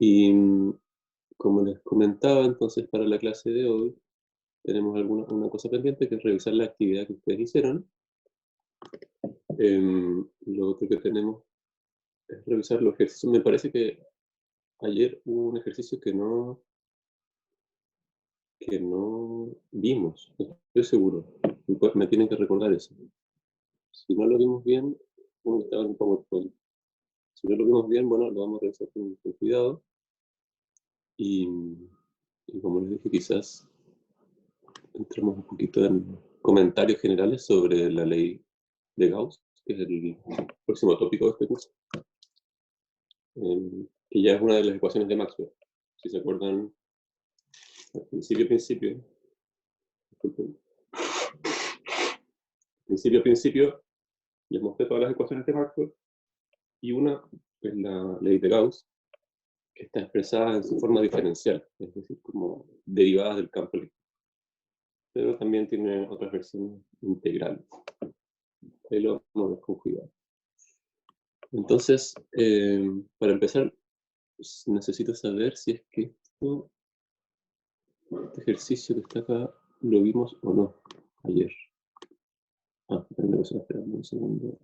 Y como les comentaba, entonces para la clase de hoy tenemos una cosa pendiente, que es revisar la actividad que ustedes hicieron. Lo otro que tenemos es revisar los ejercicios. Me parece que ayer hubo un ejercicio que no vimos, no estoy seguro. Me tienen que recordar eso. Si no lo vimos bien, estaba en un PowerPoint. Si no lo vimos bien, bueno, lo vamos a revisar con cuidado. Y como les dije, quizás entremos un poquito en comentarios generales sobre la ley de Gauss, que es el próximo tópico de este curso, que ya es una de las ecuaciones de Maxwell. Si se acuerdan, al principio, les mostré todas las ecuaciones de Maxwell, y una es la ley de Gauss, que está expresada en su forma diferencial, es decir, como derivadas del campo eléctrico. Pero también tiene otras versiones integrales. Ahí lo vamos a ver con cuidado. Entonces, para empezar, necesito saber si es que este ejercicio que está acá lo vimos o no ayer. Esperando un segundo.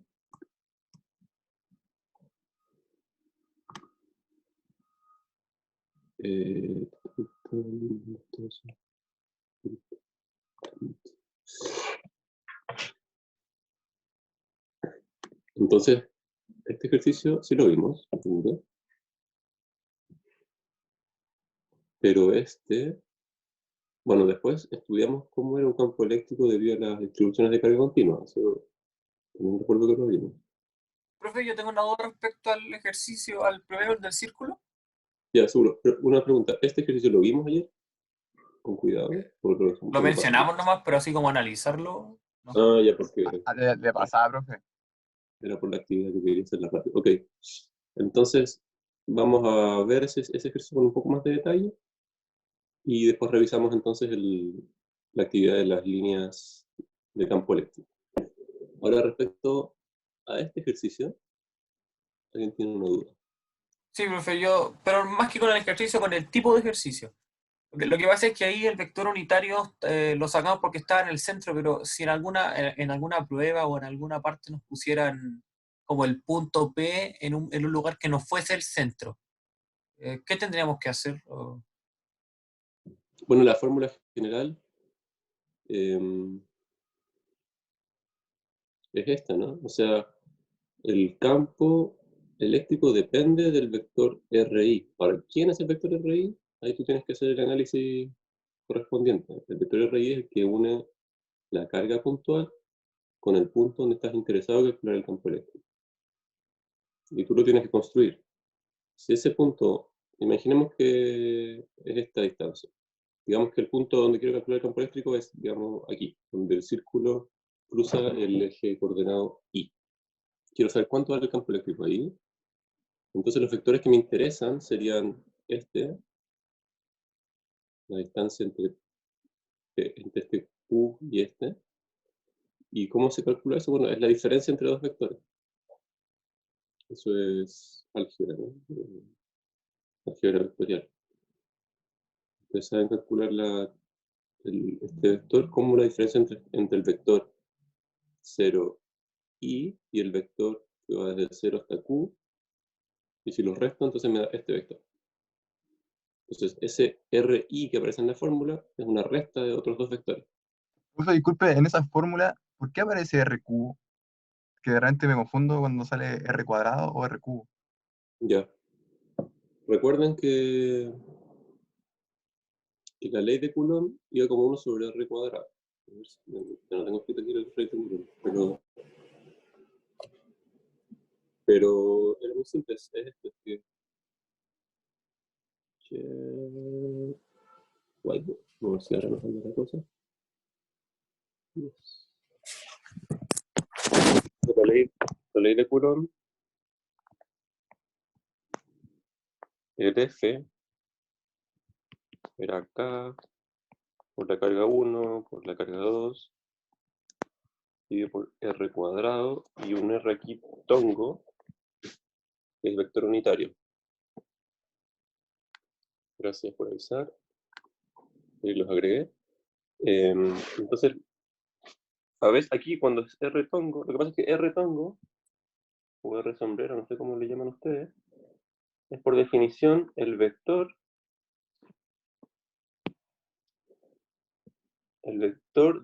Entonces, este ejercicio sí lo vimos, ¿no? Pero bueno, después estudiamos cómo era un campo eléctrico debido a las distribuciones de carga continua. Eso también recuerdo que lo vimos. Profe, yo tengo una duda respecto al ejercicio, al primero, el del círculo. Ya, seguro. Pero una pregunta, ¿este ejercicio lo vimos ayer? Con cuidado, porque lo Lo dejamos pasar. mencionamos nomás, pero así como analizarlo, no. Ya, porque Le pasaba, profe. era por la actividad que quería hacerla rápido. Ok, entonces vamos a ver ese ejercicio con un poco más de detalle, y después revisamos entonces la actividad de las líneas de campo eléctrico. Ahora, respecto a este ejercicio, ¿alguien tiene una duda? Sí, profe, pero más que con el ejercicio, con el tipo de ejercicio. Porque lo que pasa es que ahí el vector unitario lo sacamos porque estaba en el centro, pero si en alguna prueba o en alguna parte nos pusieran como el punto P en un lugar que no fuese el centro, ¿qué tendríamos que hacer? Bueno, la fórmula general es esta, ¿no? O sea, el campo eléctrico depende del vector RI. Ahora, ¿quién es el vector RI? Ahí tú tienes que hacer el análisis correspondiente. El vector RI es el que une la carga puntual con el punto donde estás interesado en calcular el campo eléctrico. Y tú lo tienes que construir. Si ese punto, imaginemos que es esta distancia. Digamos que el punto donde quiero calcular el campo eléctrico es, digamos, aquí, donde el círculo cruza el eje coordenado Y. Quiero saber cuánto vale el campo eléctrico ahí. Entonces los vectores que me interesan serían la distancia entre este Q y este. ¿Y cómo se calcula eso? Bueno, es la diferencia entre dos vectores. Eso es álgebra, ¿no? Álgebra vectorial. Ustedes saben calcular este vector como la diferencia entre el vector 0, y el vector que va desde 0 hasta Q. Y si los resto, entonces me da este vector. Entonces, ese RI que aparece en la fórmula es una resta de otros dos vectores. Profe, disculpe, en esa fórmula, ¿por qué aparece RQ? Que de repente me confundo cuando sale R cuadrado o R cubo. Ya. Recuerden que la ley de Coulomb iba como 1 sobre R cuadrado. A ver si ya no tengo escrito aquí la ley de Coulomb, pero era muy simple, es esto, whiteboard. Vamos a ver si ahora nos anda la cosa. Yes. La ley de Coulomb, el F era acá, por la carga 1, por la carga 2, dividido por R cuadrado, y un R aquí tongo, que es vector unitario. Gracias por avisar. Y los agregué. Entonces, a ver, aquí cuando es R tongo, lo que pasa es que R tongo, o R sombrero, no sé cómo le llaman ustedes, es por definición el vector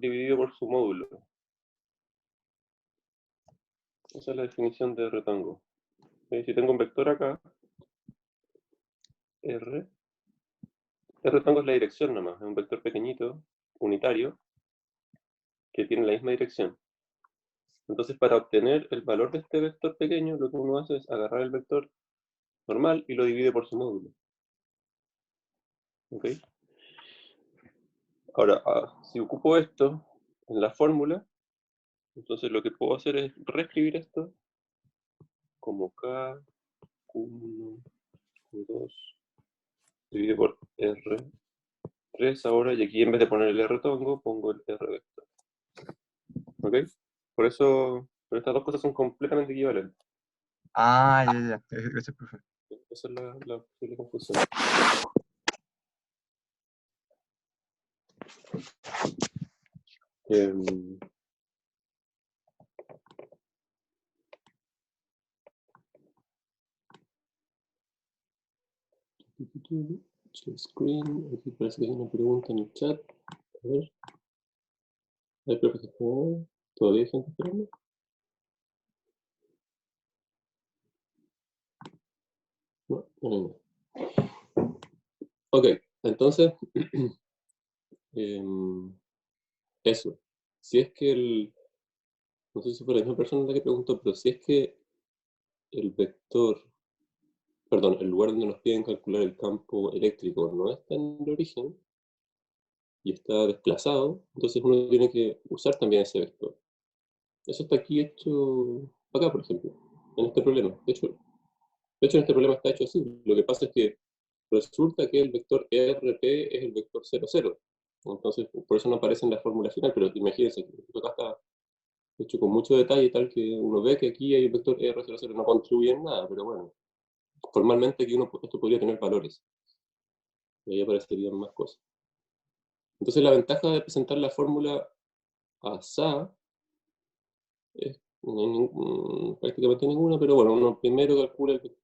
dividido por su módulo. Esa es la definición de R tongo. Si tengo un vector acá, R tongo es la dirección nomás, es un vector pequeñito, unitario, que tiene la misma dirección. Entonces, para obtener el valor de este vector pequeño, lo que uno hace es agarrar el vector normal y lo divide por su módulo. ¿Ok? Ahora, si ocupo esto en la fórmula, entonces lo que puedo hacer es reescribir esto como K, Q1, Q2, dividido por R3 ahora, y aquí en vez de poner el R tongo, pongo el R vector. ¿Ok? Por eso, pero estas dos cosas son completamente equivalentes. Ah, ya. Gracias, profe. Esa es la posible confusión. Screen, aquí parece que hay una pregunta en el chat. A ver. ¿Hay profesor? ¿Todavía hay gente esperando? No, no. Ok, entonces, eso. Si es que no sé si fue la misma persona la que preguntó, pero si es que el vector, perdón, el lugar donde nos piden calcular el campo eléctrico no está en el origen y está desplazado, entonces uno tiene que usar también ese vector. Eso está aquí hecho, acá por ejemplo, en este problema. De hecho en este problema está hecho así. Lo que pasa es que resulta que el vector RP es el vector 0, 0. Entonces, por eso no aparece en la fórmula final, pero imagínense, acá está hecho con mucho detalle, tal que uno ve que aquí hay un vector R00, 0 no contribuye en nada, pero bueno, formalmente aquí esto podría tener valores. Y ahí aparecerían más cosas. Entonces la ventaja de presentar la fórmula ASA es prácticamente ninguna, pero bueno, uno primero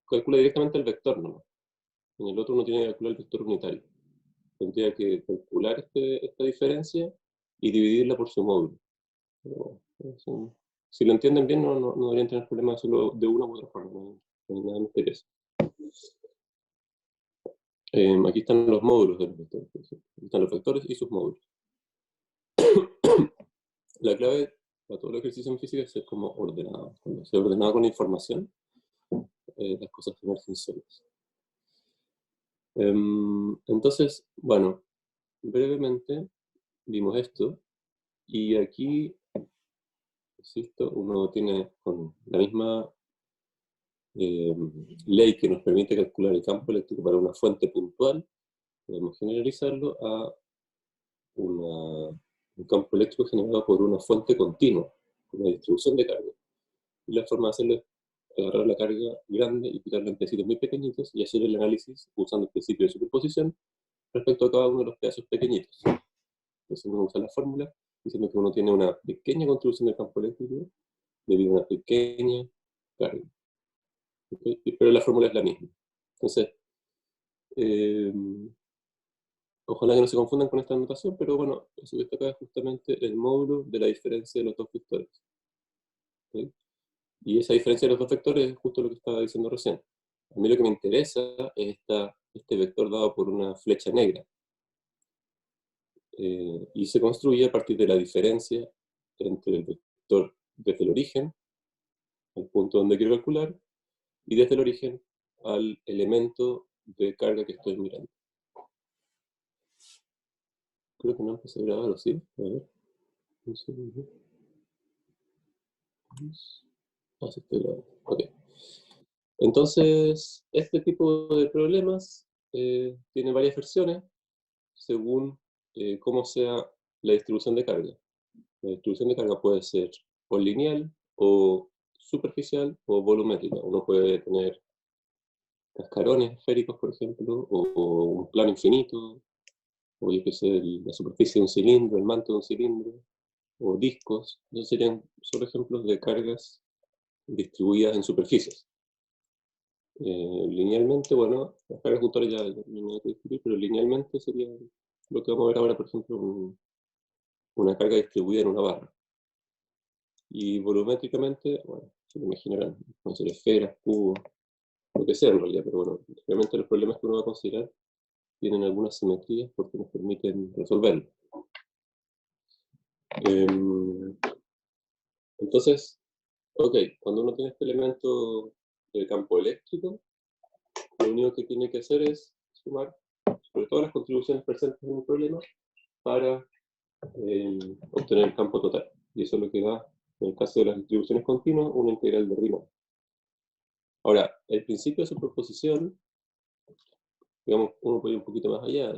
calcula directamente el vector nomás. En el otro uno tiene que calcular el vector unitario. Tendría que calcular esta diferencia y dividirla por su módulo. Pero, si lo entienden bien, no deberían tener problemas solo de una u otra forma. No hay nada misterioso. Aquí están los módulos de los vectores. Aquí están los vectores y sus módulos. La clave para todo el ejercicio en física es ser como ordenado. Cuando se ordenado con información, las cosas emergen solas. Entonces, bueno, brevemente vimos esto. Y aquí, insisto, uno tiene con la misma ley que nos permite calcular el campo eléctrico para una fuente puntual, podemos generalizarlo a un campo eléctrico generado por una fuente continua, una distribución de carga. Y la forma de hacerlo es agarrar la carga grande y picarla en pedacitos muy pequeñitos y hacer el análisis usando el principio de superposición respecto a cada uno de los pedazos pequeñitos. Entonces uno usa la fórmula diciendo que uno tiene una pequeña contribución del campo eléctrico debido a una pequeña carga. ¿Okay? Pero la fórmula es la misma. Entonces, ojalá que no se confundan con esta anotación, pero bueno, eso que está acá es justamente el módulo de la diferencia de los dos vectores. ¿Okay? Y esa diferencia de los dos vectores es justo lo que estaba diciendo recién. A mí lo que me interesa es este vector dado por una flecha negra. Y se construye a partir de la diferencia entre el vector desde el origen, al punto donde quiero calcular, y desde el origen al elemento de carga que estoy mirando. Creo que no empecé a grabar, ¿o sí? A ver. Un segundo. Ah, sí, estoy grabando. Ok. Entonces, este tipo de problemas tiene varias versiones según cómo sea la distribución de carga. La distribución de carga puede ser o lineal, o superficial, o volumétrica. Uno puede tener cascarones esféricos, por ejemplo, o un plano infinito, o yo qué sé, la superficie de un cilindro, el manto de un cilindro, o discos. Esos serían solo ejemplos de cargas distribuidas en superficies. Linealmente, bueno, las cargas puntuales ya no hay que discutir, pero linealmente sería lo que vamos a ver ahora, por ejemplo, una carga distribuida en una barra. Y volumétricamente, bueno, se lo imaginarán, pueden ser esferas, cubos, lo que sea en realidad, pero bueno, realmente los problemas que uno va a considerar tienen algunas simetrías porque nos permiten resolverlo. Entonces, ok, cuando uno tiene este elemento del campo eléctrico, lo único que tiene que hacer es sumar sobre todas las contribuciones presentes en un problema para obtener el campo total. Y eso es lo que da, en el caso de las distribuciones continuas, una integral de Riemann. Ahora, el principio de superposición, digamos, uno puede ir un poquito más allá.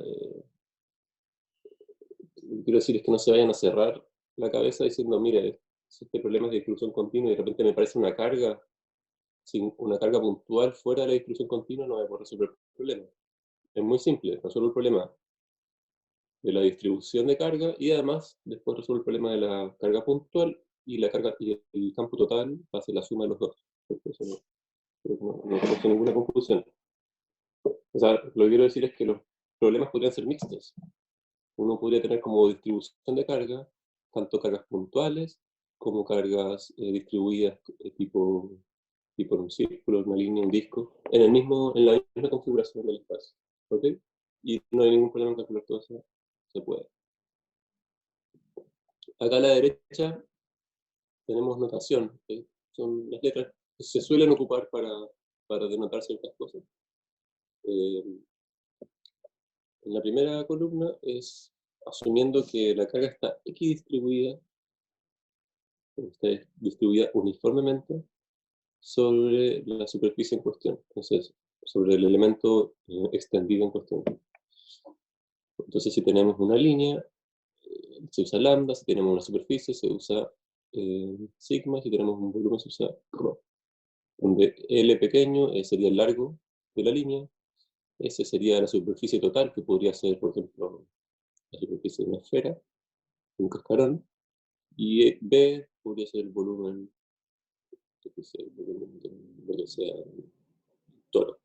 Quiero decir es que no se vayan a cerrar la cabeza diciendo, mire, este problema es de distribución continua y de repente me parece una carga, sin una carga puntual fuera de la distribución continua no voy a poder resolver el problema. Es muy simple, resuelvo el problema de la distribución de carga y además después resuelvo el problema de la carga puntual y la carga y el campo total va a ser la suma de los dos. Eso no causa ninguna confusión. O sea, lo que quiero decir es que los problemas podrían ser mixtos. Uno podría tener como distribución de carga tanto cargas puntuales como cargas distribuidas tipo en un círculo, una línea, un disco, en la misma configuración del espacio. ¿Ok? Y no hay ningún problema en calcular todo eso, se puede. Acá a la derecha tenemos notación, ¿okay? Son las letras que se suelen ocupar para denotar ciertas cosas. En la primera columna es asumiendo que la carga está equidistribuida, está distribuida uniformemente sobre la superficie en cuestión, entonces sobre el elemento extendido en cuestión. Entonces si tenemos una línea, se usa lambda, si tenemos una superficie se usa sigma, si tenemos un volumen se usa rho, donde L pequeño sería el largo de la línea, S sería la superficie total, que podría ser, por ejemplo, la superficie de una esfera, un cascarón, y B podría ser el volumen, de lo que sea, toro.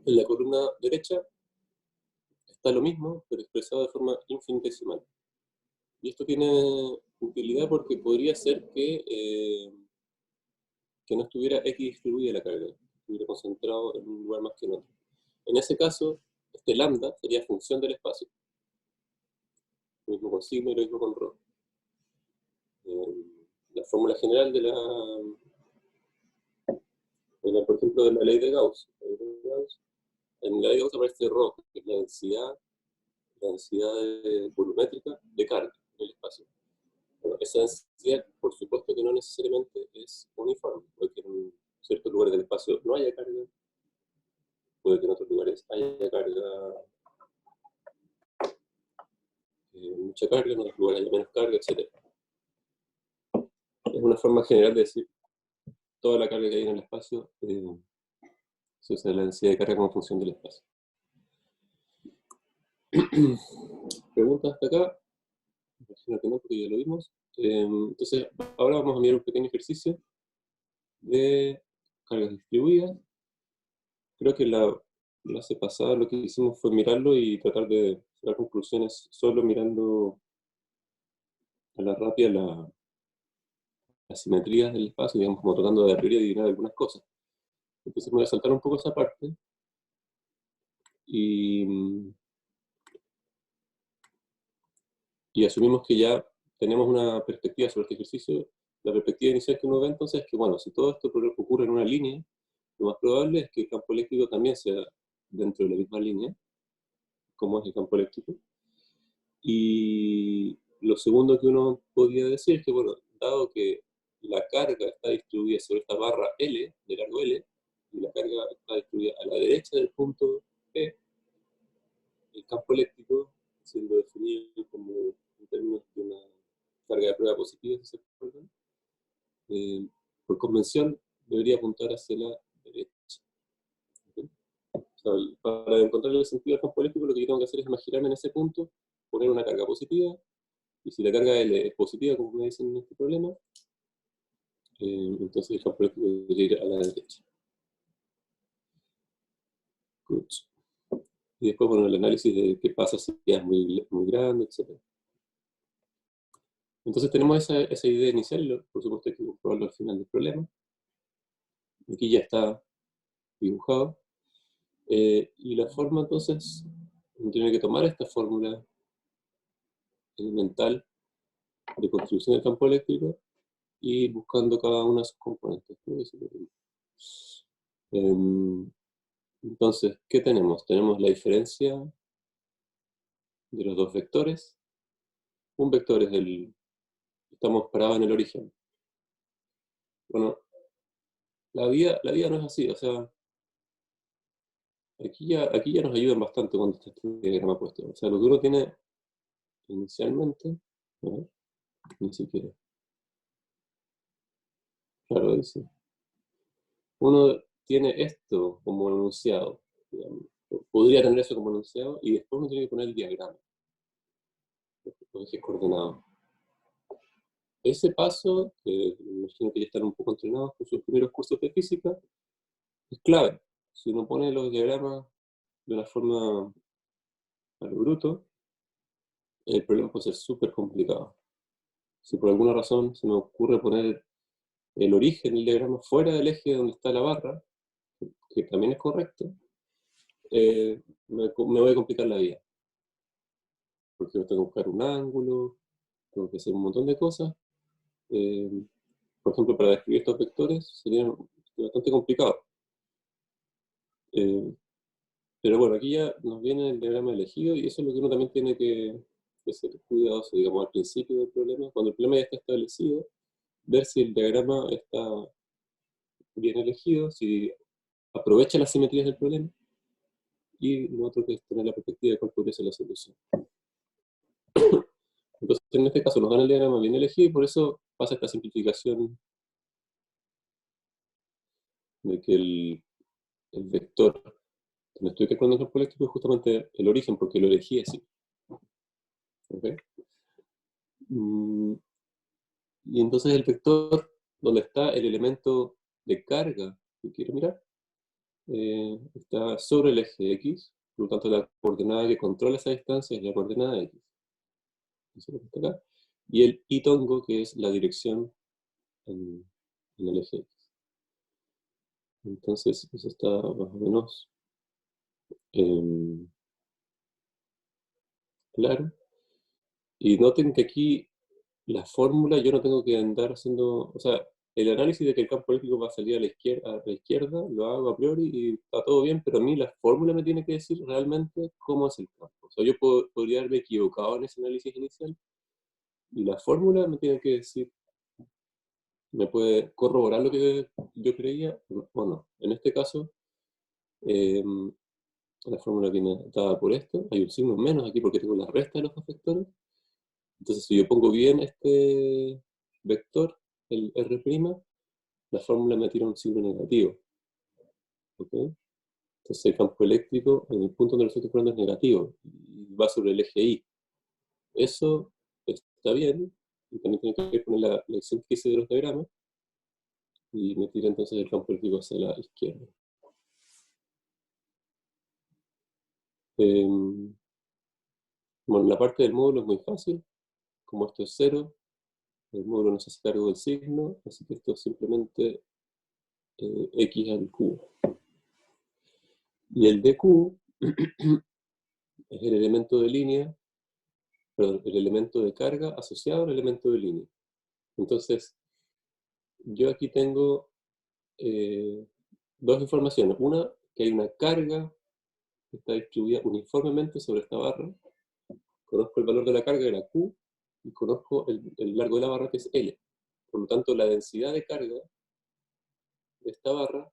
En la columna derecha está lo mismo, pero expresado de forma infinitesimal. Y esto tiene utilidad porque podría ser que no estuviera equidistribuida la carga, estuviera concentrado en un lugar más que en otro. En ese caso, este lambda sería función del espacio. Lo mismo con sigma y lo mismo con rho. La fórmula general por ejemplo, de la ley de Gauss. En la ley de Gauss aparece rho, que es la densidad volumétrica de carga en el espacio. Bueno, esa densidad, por supuesto que no necesariamente es uniforme, porque en ciertos lugares del espacio no haya carga, puede que en otros lugares haya carga, mucha carga, en otros lugares haya menos carga, etc. Es una forma general de decir toda la carga que hay en el espacio se usa la densidad de carga como función del espacio. ¿Preguntas hasta acá? Imagino que no, porque ya lo vimos. Entonces, ahora vamos a mirar un pequeño ejercicio de cargas distribuidas. Creo que la clase pasada lo que hicimos fue mirarlo y tratar de sacar conclusiones solo mirando a la rápida las simetrías del espacio, digamos, como tratando de a priori adivinar algunas cosas. Entonces me voy a saltar un poco esa parte y asumimos que ya tenemos una perspectiva sobre este ejercicio. La perspectiva inicial que uno ve entonces es que, bueno, si todo esto ocurre en una línea, lo más probable es que el campo eléctrico también sea dentro de la misma línea, como es el campo eléctrico. Y lo segundo que uno podría decir es que, bueno, dado que la carga está distribuida sobre esta barra L, de largo L, y la carga está distribuida a la derecha del punto P, el campo eléctrico, siendo definido como en términos de una carga de prueba positiva, si se acuerdan, por convención debería debería apuntar hacia la derecha. ¿Okay? O sea, para encontrar el sentido del campo eléctrico, lo que yo tengo que hacer es imaginarme en ese punto, poner una carga positiva, y si la carga L es positiva, como me dicen en este problema, entonces el campo eléctrico debería ir a la derecha. Good. Y después, bueno, el análisis de qué pasa si es muy, muy grande, etc. Entonces tenemos esa idea inicial, por supuesto hay que comprobarlo al final del problema. Aquí ya está dibujado. Y la forma, entonces, uno tiene que tomar esta fórmula elemental de construcción del campo eléctrico y ir buscando cada una de sus componentes. Entonces, ¿qué tenemos? Tenemos la diferencia de los dos vectores. Un vector es estamos parados en el origen. Bueno, la vida no es así, o sea, aquí ya nos ayudan bastante cuando está este diagrama puesto. O sea, lo que uno tiene inicialmente, a ver, ni siquiera. Claro, dice. Uno tiene esto como enunciado, digamos. Podría tener eso como enunciado, y después uno tiene que poner el diagrama, los ejes coordenados. Ese paso, que me imagino que ya están un poco entrenados con sus primeros cursos de física, es clave. Si uno pone los diagramas de una forma a lo bruto, el problema puede ser súper complicado. Si por alguna razón se me ocurre poner el origen del diagrama fuera del eje donde está la barra, que también es correcto, me voy a complicar la vida. Porque tengo que buscar un ángulo, tengo que hacer un montón de cosas. Por ejemplo, para describir estos vectores sería bastante complicado. Pero bueno, aquí ya nos viene el diagrama elegido y eso es lo que uno también tiene que ser cuidadoso, digamos, al principio del problema. Cuando el problema ya está establecido, ver si el diagrama está bien elegido, si aprovecha las simetrías del problema, y lo otro que es tener la perspectiva de cuál podría ser la solución. Entonces, en este caso nos dan el diagrama bien elegido y por eso pasa esta simplificación de que el vector que me estoy calculando en campo eléctrico es justamente el origen, porque lo elegí así. ¿Okay? Y entonces el vector, donde está el elemento de carga que quiero mirar, está sobre el eje X, por lo tanto la coordenada que controla esa distancia es la coordenada X. Eso es lo que está acá. Y el y-tongo, que es la dirección en el eje X. Entonces, eso está más o menos claro. Y noten que aquí la fórmula yo no tengo que andar haciendo, o sea, el análisis de que el campo eléctrico va a salir a la izquierda lo hago a priori y está todo bien, pero a mí la fórmula me tiene que decir realmente cómo es el campo. O sea, yo podría haberme equivocado en ese análisis inicial y la fórmula me tiene que decir, me puede corroborar lo que yo creía o no. En este caso, la fórmula viene dada por esto, hay un signo menos aquí porque tengo la resta de los dos vectores. Entonces, si yo pongo bien este vector, el R', la fórmula me tira un signo negativo. ¿Okay? Entonces, el campo eléctrico en el punto donde lo estoy calculando es negativo y va sobre el eje Y. Eso está bien, y también tiene que ver con la lección que hice de los diagramas, y me tira entonces el campo eléctrico hacia la izquierda. Bueno, la parte del módulo es muy fácil. Como esto es 0, el módulo no se hace cargo del signo, así que esto es simplemente x al cubo. Y el dq es el elemento de línea, perdón, el elemento de carga asociado al elemento de línea. Entonces, yo aquí tengo dos informaciones. Una, que hay una carga que está distribuida uniformemente sobre esta barra. Conozco el valor de la carga, que era Q, y conozco el largo de la barra, que es L. Por lo tanto, la densidad de carga de esta barra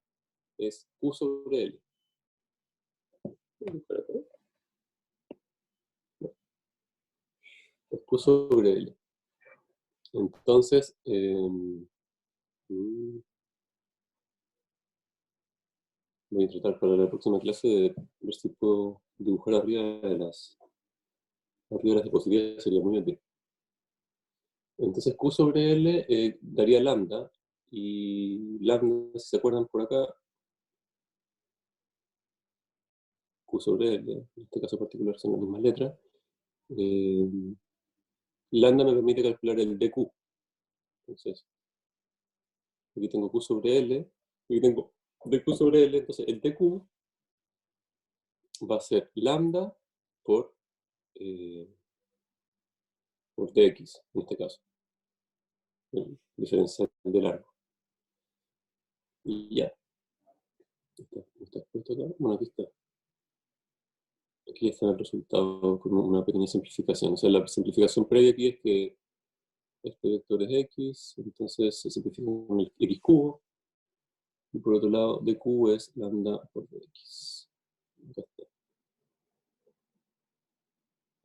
es Q sobre L. Es Q sobre L. Entonces, Voy a tratar para la próxima clase de ver si puedo dibujar arriba de las diapositivas, sería muy útil. Entonces Q sobre L daría lambda, y lambda, si se acuerdan por acá, Q sobre L, en este caso particular son las mismas letras, lambda me permite calcular el dq. Entonces, aquí tengo Q sobre L, aquí tengo dq sobre L, entonces el dq va a ser lambda por dx, en este caso, el diferencial de largo. Y ya. ¿Está puesto acá? Bueno, aquí está. Aquí está el resultado con una pequeña simplificación. O sea, la simplificación previa aquí es que este vector es x, entonces se simplifica con el x cubo, y por otro lado, dq es lambda por dx. Acá está.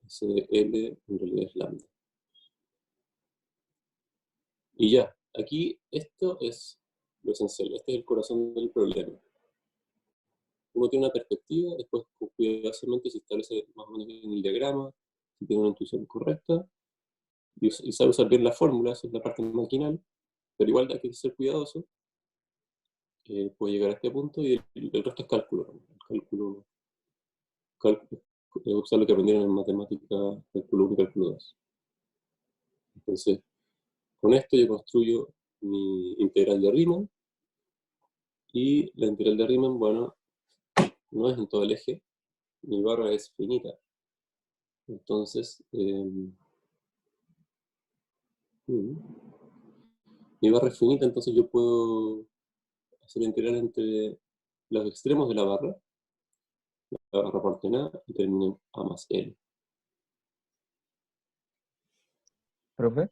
Ese L en realidad es lambda. Y ya, aquí esto es lo esencial, este es el corazón del problema. Uno tiene una perspectiva, después cuidadosamente se establece más o menos en el diagrama, si tiene una intuición correcta, y sabe usar bien la fórmula, esa es la parte maquinal, pero igual hay que ser cuidadoso, puede llegar a este punto, y el resto es cálculo. Usar lo que aprendieron en matemática, cálculo 1 y cálculo 2. Entonces, con esto yo construyo mi integral de Riemann, y la integral de Riemann, bueno, no es en todo el eje, mi barra es finita. Entonces, mi barra es finita, entonces yo puedo hacer la integral entre los extremos de la barra parte en A y termina en A más L. Profe,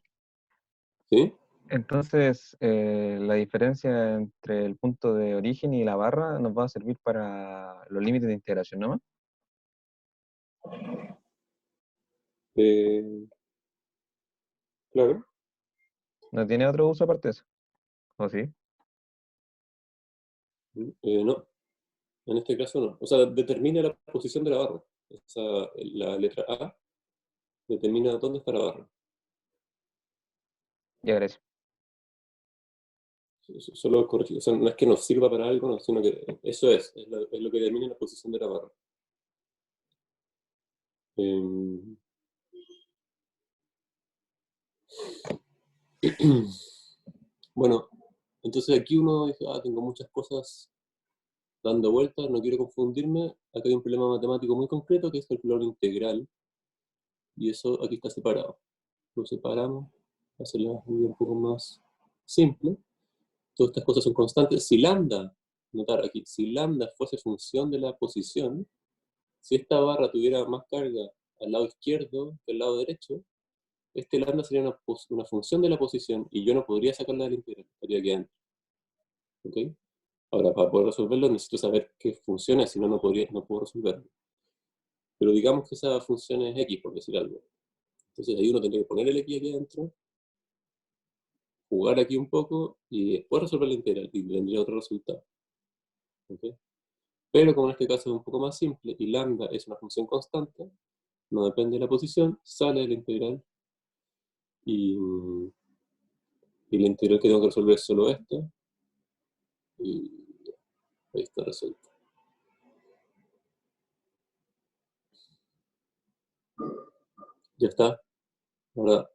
¿Sí? entonces la diferencia entre el punto de origen y la barra nos va a servir para los límites de integración, ¿no? Claro. ¿No tiene otro uso aparte de eso? ¿O sí? No, en este caso no. O sea, determina la posición de la barra. O sea, la letra A determina dónde está la barra. Ya, gracias. Solo corregir. O sea, no es que nos sirva para algo, no, sino que eso es lo que determina la posición de la barra. Bueno, entonces aquí uno dice, tengo muchas cosas dando vueltas, no quiero confundirme. Acá hay un problema matemático muy concreto que es calcular una integral, y eso aquí está separado. Lo separamos, hacer la vida un poco más simple. Todas estas cosas son constantes. Si lambda, notar aquí, si lambda fuese función de la posición, si esta barra tuviera más carga al lado izquierdo que al lado derecho, este lambda sería una función de la posición, y yo no podría sacarla de la integral, estaría aquí adentro. ¿Ok? Ahora, para poder resolverlo necesito saber qué funciona, si no, no puedo resolverlo. Pero digamos que esa función es x, por decir algo. Entonces ahí uno tendría que poner el x aquí adentro, jugar aquí un poco, y después resolver la integral, y tendría otro resultado. ¿Okay? Pero como en este caso es un poco más simple, y lambda es una función constante, no depende de la posición, sale de la integral, y la integral que tengo que resolver es solo esta, y ahí está resuelto. Ya está. Ahora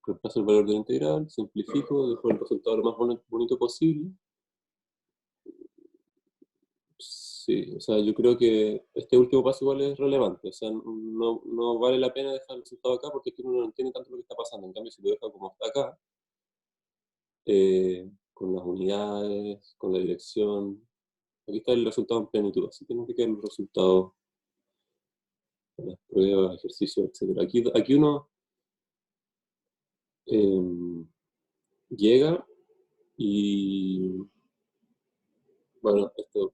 reemplazo el valor de la integral, simplifico, dejo el resultado lo más bonito posible. Sí, o sea, yo creo que este último paso igual es relevante. O sea, no vale la pena dejar el resultado acá porque es que uno no entiende tanto lo que está pasando. En cambio, si lo deja como está acá, con las unidades, con la dirección, aquí está el resultado en plenitud. Así tenemos que quedar los resultados de las pruebas, ejercicios, etc. Aquí uno llega y, bueno, esto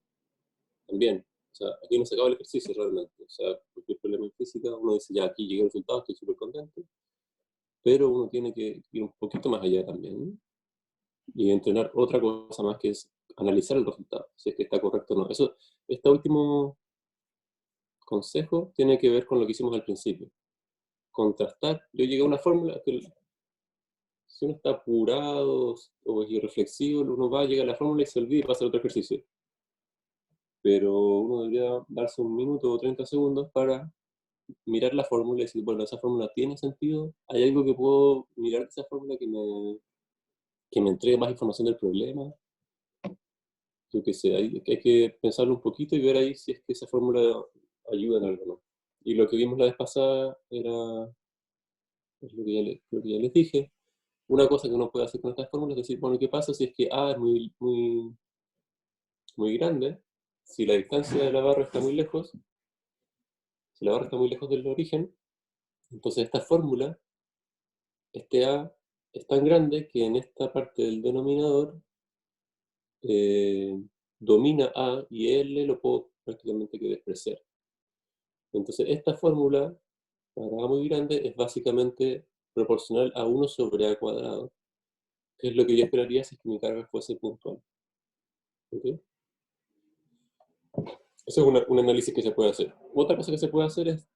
también. O sea, aquí no se acaba el ejercicio realmente. O sea, cualquier problema en física, uno dice, ya aquí llegué al resultado, estoy súper contento. Pero uno tiene que ir un poquito más allá también, y entrenar otra cosa más, que es analizar el resultado, si es que está correcto o no. Este último consejo tiene que ver con lo que hicimos al principio. Contrastar. Yo llegué a una fórmula que si uno está apurado o es irreflexivo, uno va a llegar a la fórmula y se olvida y pasa a otro ejercicio. Pero uno debería darse un minuto o 30 segundos para mirar la fórmula y decir, bueno, esa fórmula tiene sentido, hay algo que puedo mirar de esa fórmula que me entregue más información del problema. Yo qué sé, hay que pensarlo un poquito y ver ahí si es que esa fórmula ayuda en algo o no. Y lo que vimos la vez pasada era, es lo que ya les dije, una cosa que uno puede hacer con estas fórmulas es decir, bueno, ¿qué pasa si es que A es muy, muy, muy grande? Si la distancia de la barra está muy lejos, si la barra está muy lejos del origen, entonces esta fórmula, este A, es tan grande que en esta parte del denominador domina A y L lo puedo prácticamente que despreciar. Entonces esta fórmula para A muy grande es básicamente proporcional a 1 sobre A cuadrado, que es lo que yo esperaría si es que mi carga fuese puntual. ¿Okay? Eso es un análisis que se puede hacer. Otra cosa que se puede hacer es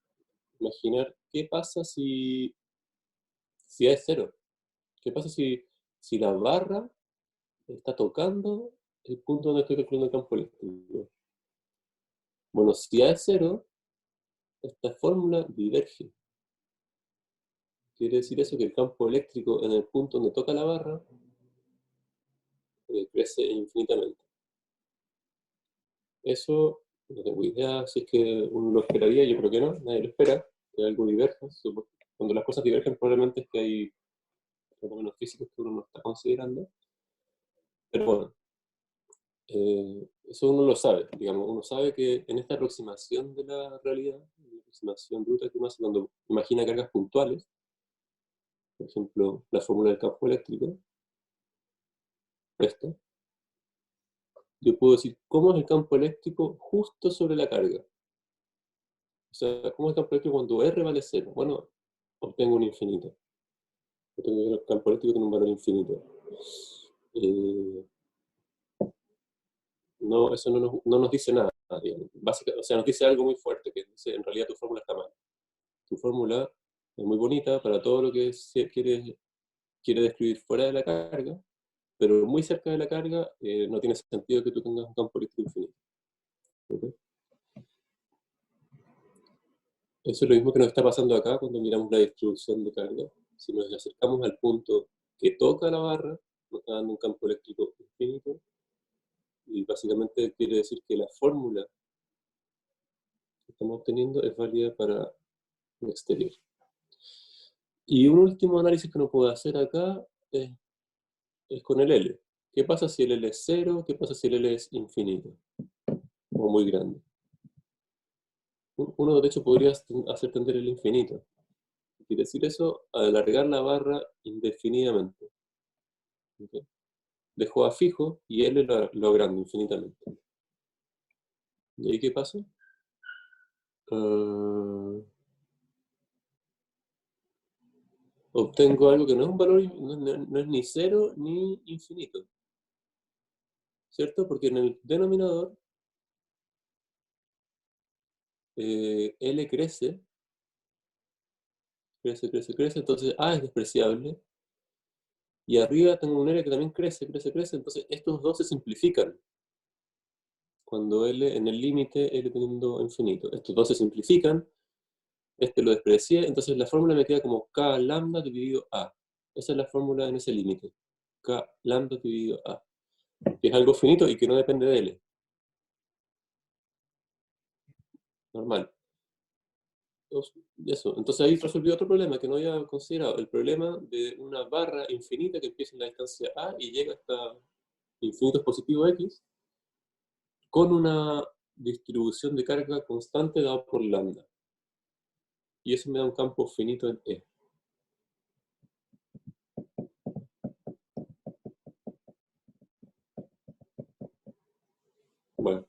imaginar qué pasa si A es 0. ¿Qué pasa si la barra está tocando el punto donde estoy calculando el campo eléctrico? Bueno, si A es 0, esta fórmula diverge. Quiere decir eso que el campo eléctrico en el punto donde toca la barra crece infinitamente. Eso no tengo idea si es que uno lo esperaría, yo creo que no, nadie lo espera, que algo diverja. Cuando las cosas divergen probablemente es que hay fenómenos físicos que uno no está considerando. Pero bueno, eso uno lo sabe, digamos, uno sabe que en esta aproximación de la realidad, la aproximación bruta que uno hace cuando imagina cargas puntuales, por ejemplo, la fórmula del campo eléctrico, esto, yo puedo decir cómo es el campo eléctrico justo sobre la carga. O sea, ¿cómo es el campo eléctrico cuando R vale 0? Bueno, obtengo un infinito. Obtengo el campo eléctrico con un valor infinito. No, eso no nos dice nada, digamos. O sea, nos dice algo muy fuerte, que dice, en realidad tu fórmula está mal. Tu fórmula es muy bonita para todo lo que quiere describir fuera de la carga, pero muy cerca de la carga no tiene sentido que tú tengas un campo eléctrico infinito. ¿Okay? Eso es lo mismo que nos está pasando acá cuando miramos la distribución de carga. Si nos acercamos al punto que toca la barra, nos está dando un campo eléctrico infinito, y básicamente quiere decir que la fórmula que estamos obteniendo es válida para el exterior. Y un último análisis que uno puede hacer acá es con el L. ¿Qué pasa si el L es 0? ¿Qué pasa si el L es infinito? O muy grande. Uno de hecho podría hacer tender el infinito. Quiere decir eso, alargar la barra indefinidamente. ¿Okay? Dejo A fijo y L lo agrando infinitamente. ¿Y ahí qué pasa? Obtengo algo que no es un valor, no es ni 0 ni infinito. ¿Cierto? Porque en el denominador L crece, entonces A es despreciable, y arriba tengo un L que también crece, entonces estos dos se simplifican. Cuando L en el límite, L teniendo infinito. Estos dos se simplifican, este lo desprecié, entonces la fórmula me queda como K lambda dividido A. Esa es la fórmula en ese límite. K lambda dividido A. Que es algo finito y que no depende de L. Normal. Eso. Entonces ahí resolví otro problema que no había considerado. El problema de una barra infinita que empieza en la distancia A y llega hasta infinitos positivos X con una distribución de carga constante dada por lambda. Y eso me da un campo finito en E. Bueno,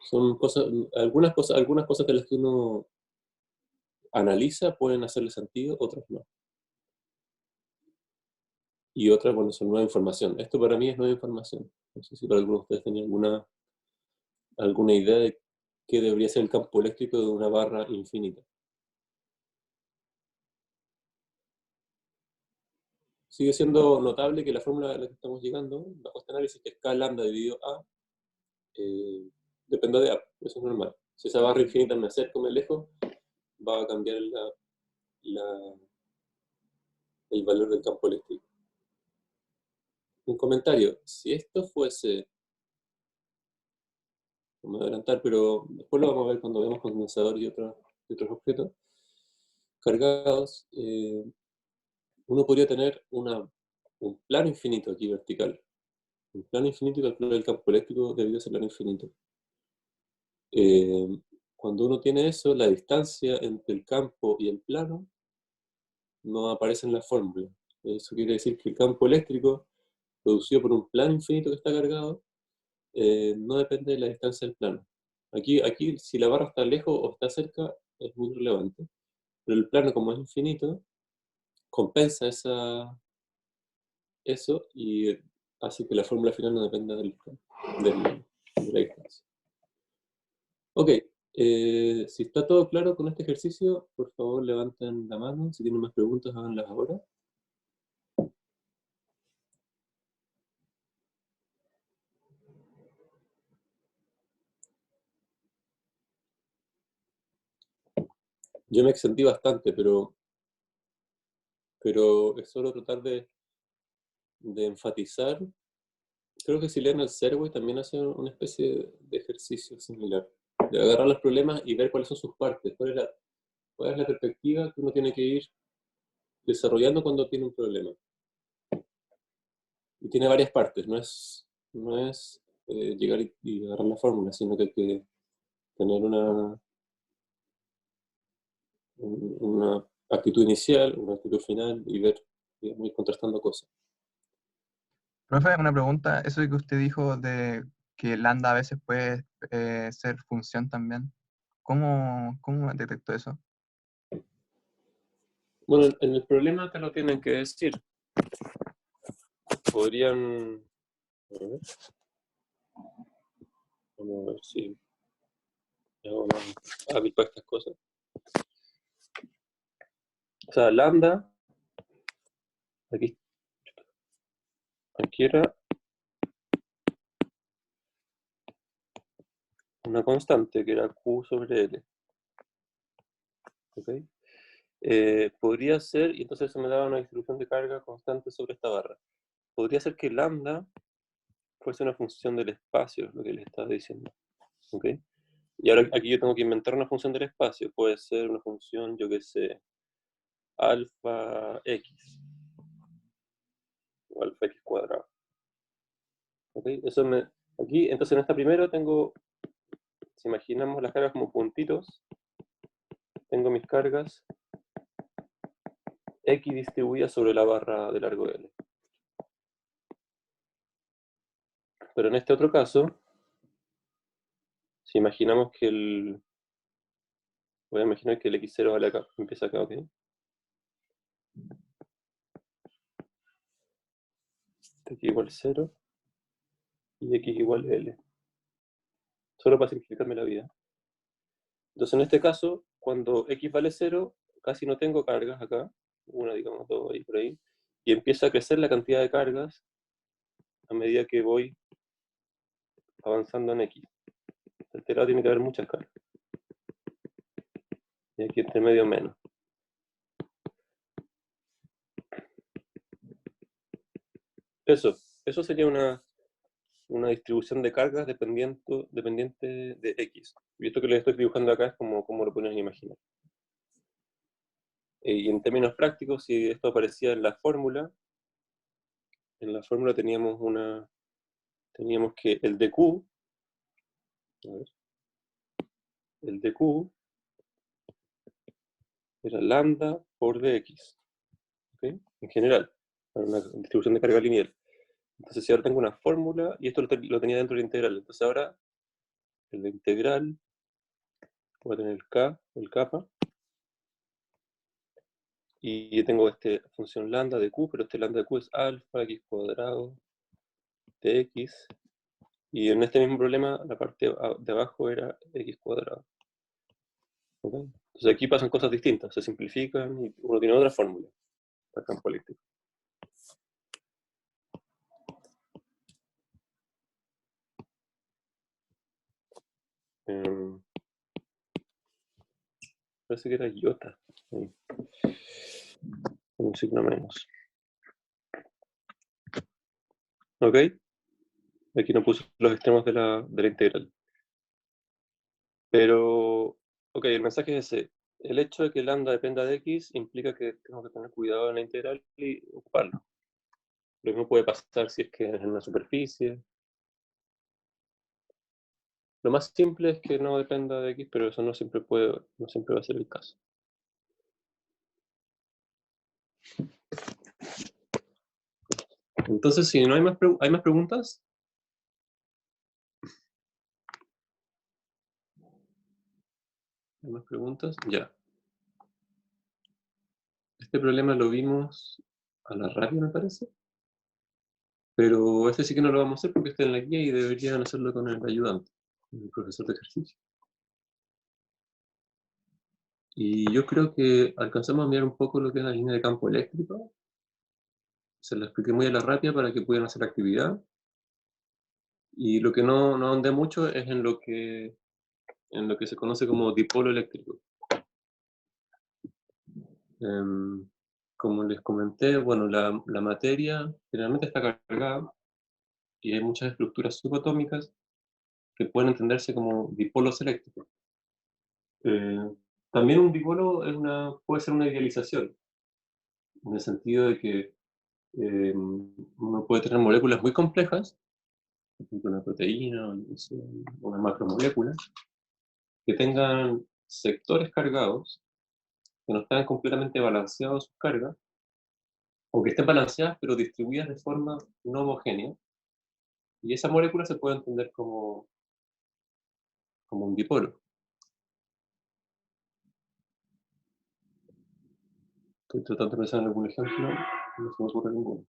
son cosas, algunas cosas de las que uno analiza pueden hacerle sentido, otras no. y otra, bueno, son nueva información. Esto para mí es nueva información. No sé si para algunos de ustedes tenían alguna idea de qué debería ser el campo eléctrico de una barra infinita. Sigue siendo notable que la fórmula a la que estamos llegando, bajo este análisis, que es K lambda dividido A, depende de A, eso es normal. Si esa barra infinita me acerca o me alejo, va a cambiar el valor del campo eléctrico. Un comentario, si esto fuese, no me voy a adelantar, pero después lo vamos a ver cuando vemos condensador y otros objetos cargados, uno podría tener un plano infinito aquí vertical. Un plano infinito y calcular el campo eléctrico debido a ese plano infinito. Cuando uno tiene eso, la distancia entre el campo y el plano no aparece en la fórmula. Eso quiere decir que el campo eléctrico, producido por un plano infinito que está cargado, no depende de la distancia del plano. Aquí, si la barra está lejos o está cerca, es muy relevante. Pero el plano, como es infinito, compensa eso y hace que la fórmula final no dependa de la distancia. Ok, si está todo claro con este ejercicio, por favor levanten la mano. Si tienen más preguntas, háganlas ahora. Yo me extendí bastante, pero es solo tratar de enfatizar. Creo que si leen el Serway también hace una especie de ejercicio similar. De agarrar los problemas y ver cuáles son sus partes. Cuál es la perspectiva que uno tiene que ir desarrollando cuando tiene un problema. Y tiene varias partes, no es llegar y agarrar la fórmula, sino que hay que tener una actitud inicial, una actitud final y ver, digamos, ir contrastando cosas. Profe, una pregunta, eso que usted dijo de que lambda a veces puede ser función también, ¿cómo detectó eso? Bueno, en el problema te lo tienen que decir. Podrían... Vamos a ver si hago más hábil para estas cosas. O sea, lambda, aquí era una constante que era Q sobre L. ¿Ok? Podría ser, y entonces eso me daba una distribución de carga constante sobre esta barra. Podría ser que lambda fuese una función del espacio, lo que les estaba diciendo. ¿Ok? Y ahora aquí yo tengo que inventar una función del espacio. Puede ser una función, yo qué sé, alfa x o alfa x cuadrado. ¿Ok? Aquí, entonces en esta primera tengo, si imaginamos las cargas como puntitos, tengo mis cargas x distribuidas sobre la barra de largo L. Pero en este otro caso, si imaginamos que voy a imaginar que el x0 vale acá, empieza acá, ¿ok? X igual 0 y x igual L. Solo para simplificarme la vida. Entonces en este caso, cuando x vale 0, casi no tengo cargas acá, una, digamos, dos ahí por ahí, y empieza a crecer la cantidad de cargas a medida que voy avanzando en x. De este lado tiene que haber muchas cargas. Y aquí entre medio menos. Eso sería una distribución de cargas dependiente de x. Y esto que les estoy dibujando acá es como lo pueden imaginar. Y en términos prácticos, si esto aparecía en la fórmula teníamos que el dq, el dq era lambda por dx, ¿okay? En general, para una distribución de carga lineal. Entonces si ahora tengo una fórmula, y esto lo tenía dentro del integral, entonces ahora el de integral voy a tener el k, el kappa, y tengo esta función lambda de Q, pero este lambda de Q es alfa x cuadrado de x, y en este mismo problema la parte de abajo era x cuadrado. ¿Okay? Entonces aquí pasan cosas distintas, se simplifican y uno tiene otra fórmula para el campo eléctrico. Parece que era iota. Ahí. Un signo menos. ¿Ok? Aquí no puse los extremos de la integral. Pero, ok, el mensaje es ese. El hecho de que lambda dependa de x implica que tengo que tener cuidado en la integral y ocuparlo. Lo mismo puede pasar si es que es en una superficie. Lo más simple es que no dependa de x, pero eso no siempre va a ser el caso. Entonces, si no hay más preguntas. ¿Hay más preguntas? Ya. Este problema lo vimos a la rápida, me parece. Pero este sí que no lo vamos a hacer porque está en la guía y deberían hacerlo con el ayudante, el profesor de ejercicio. Y yo creo que alcanzamos a mirar un poco lo que es la línea de campo eléctrico. Se lo expliqué muy a la rápida para que pudieran hacer la actividad. Y lo que no ahondé mucho es en lo que se conoce como dipolo eléctrico. Como les comenté, bueno, la materia generalmente está cargada y hay muchas estructuras subatómicas que pueden entenderse como dipolos eléctricos. También un dipolo puede ser una idealización, en el sentido de que uno puede tener moléculas muy complejas, por ejemplo una proteína o una macromolécula, que tengan sectores cargados, que no están completamente balanceados sus cargas, o que estén balanceadas pero distribuidas de forma no homogénea, y esa molécula se puede entender como un dipolo. Estoy tratando de pensar en algún ejemplo, no se me ocurre ninguno.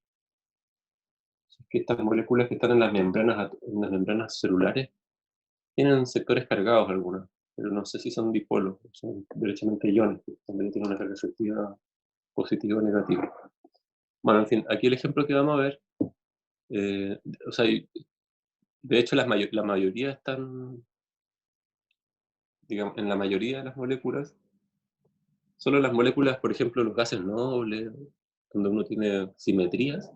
Es que estas moléculas que están en las membranas celulares tienen sectores cargados algunas, pero no sé si son dipolos, son derechamente iones, que también tienen una carga efectiva positiva o negativa. Bueno, en fin, aquí el ejemplo que vamos a ver, o sea, de hecho la mayoría están, digamos, en la mayoría de las moléculas, solo las moléculas, por ejemplo, los gases nobles, donde uno tiene simetrías,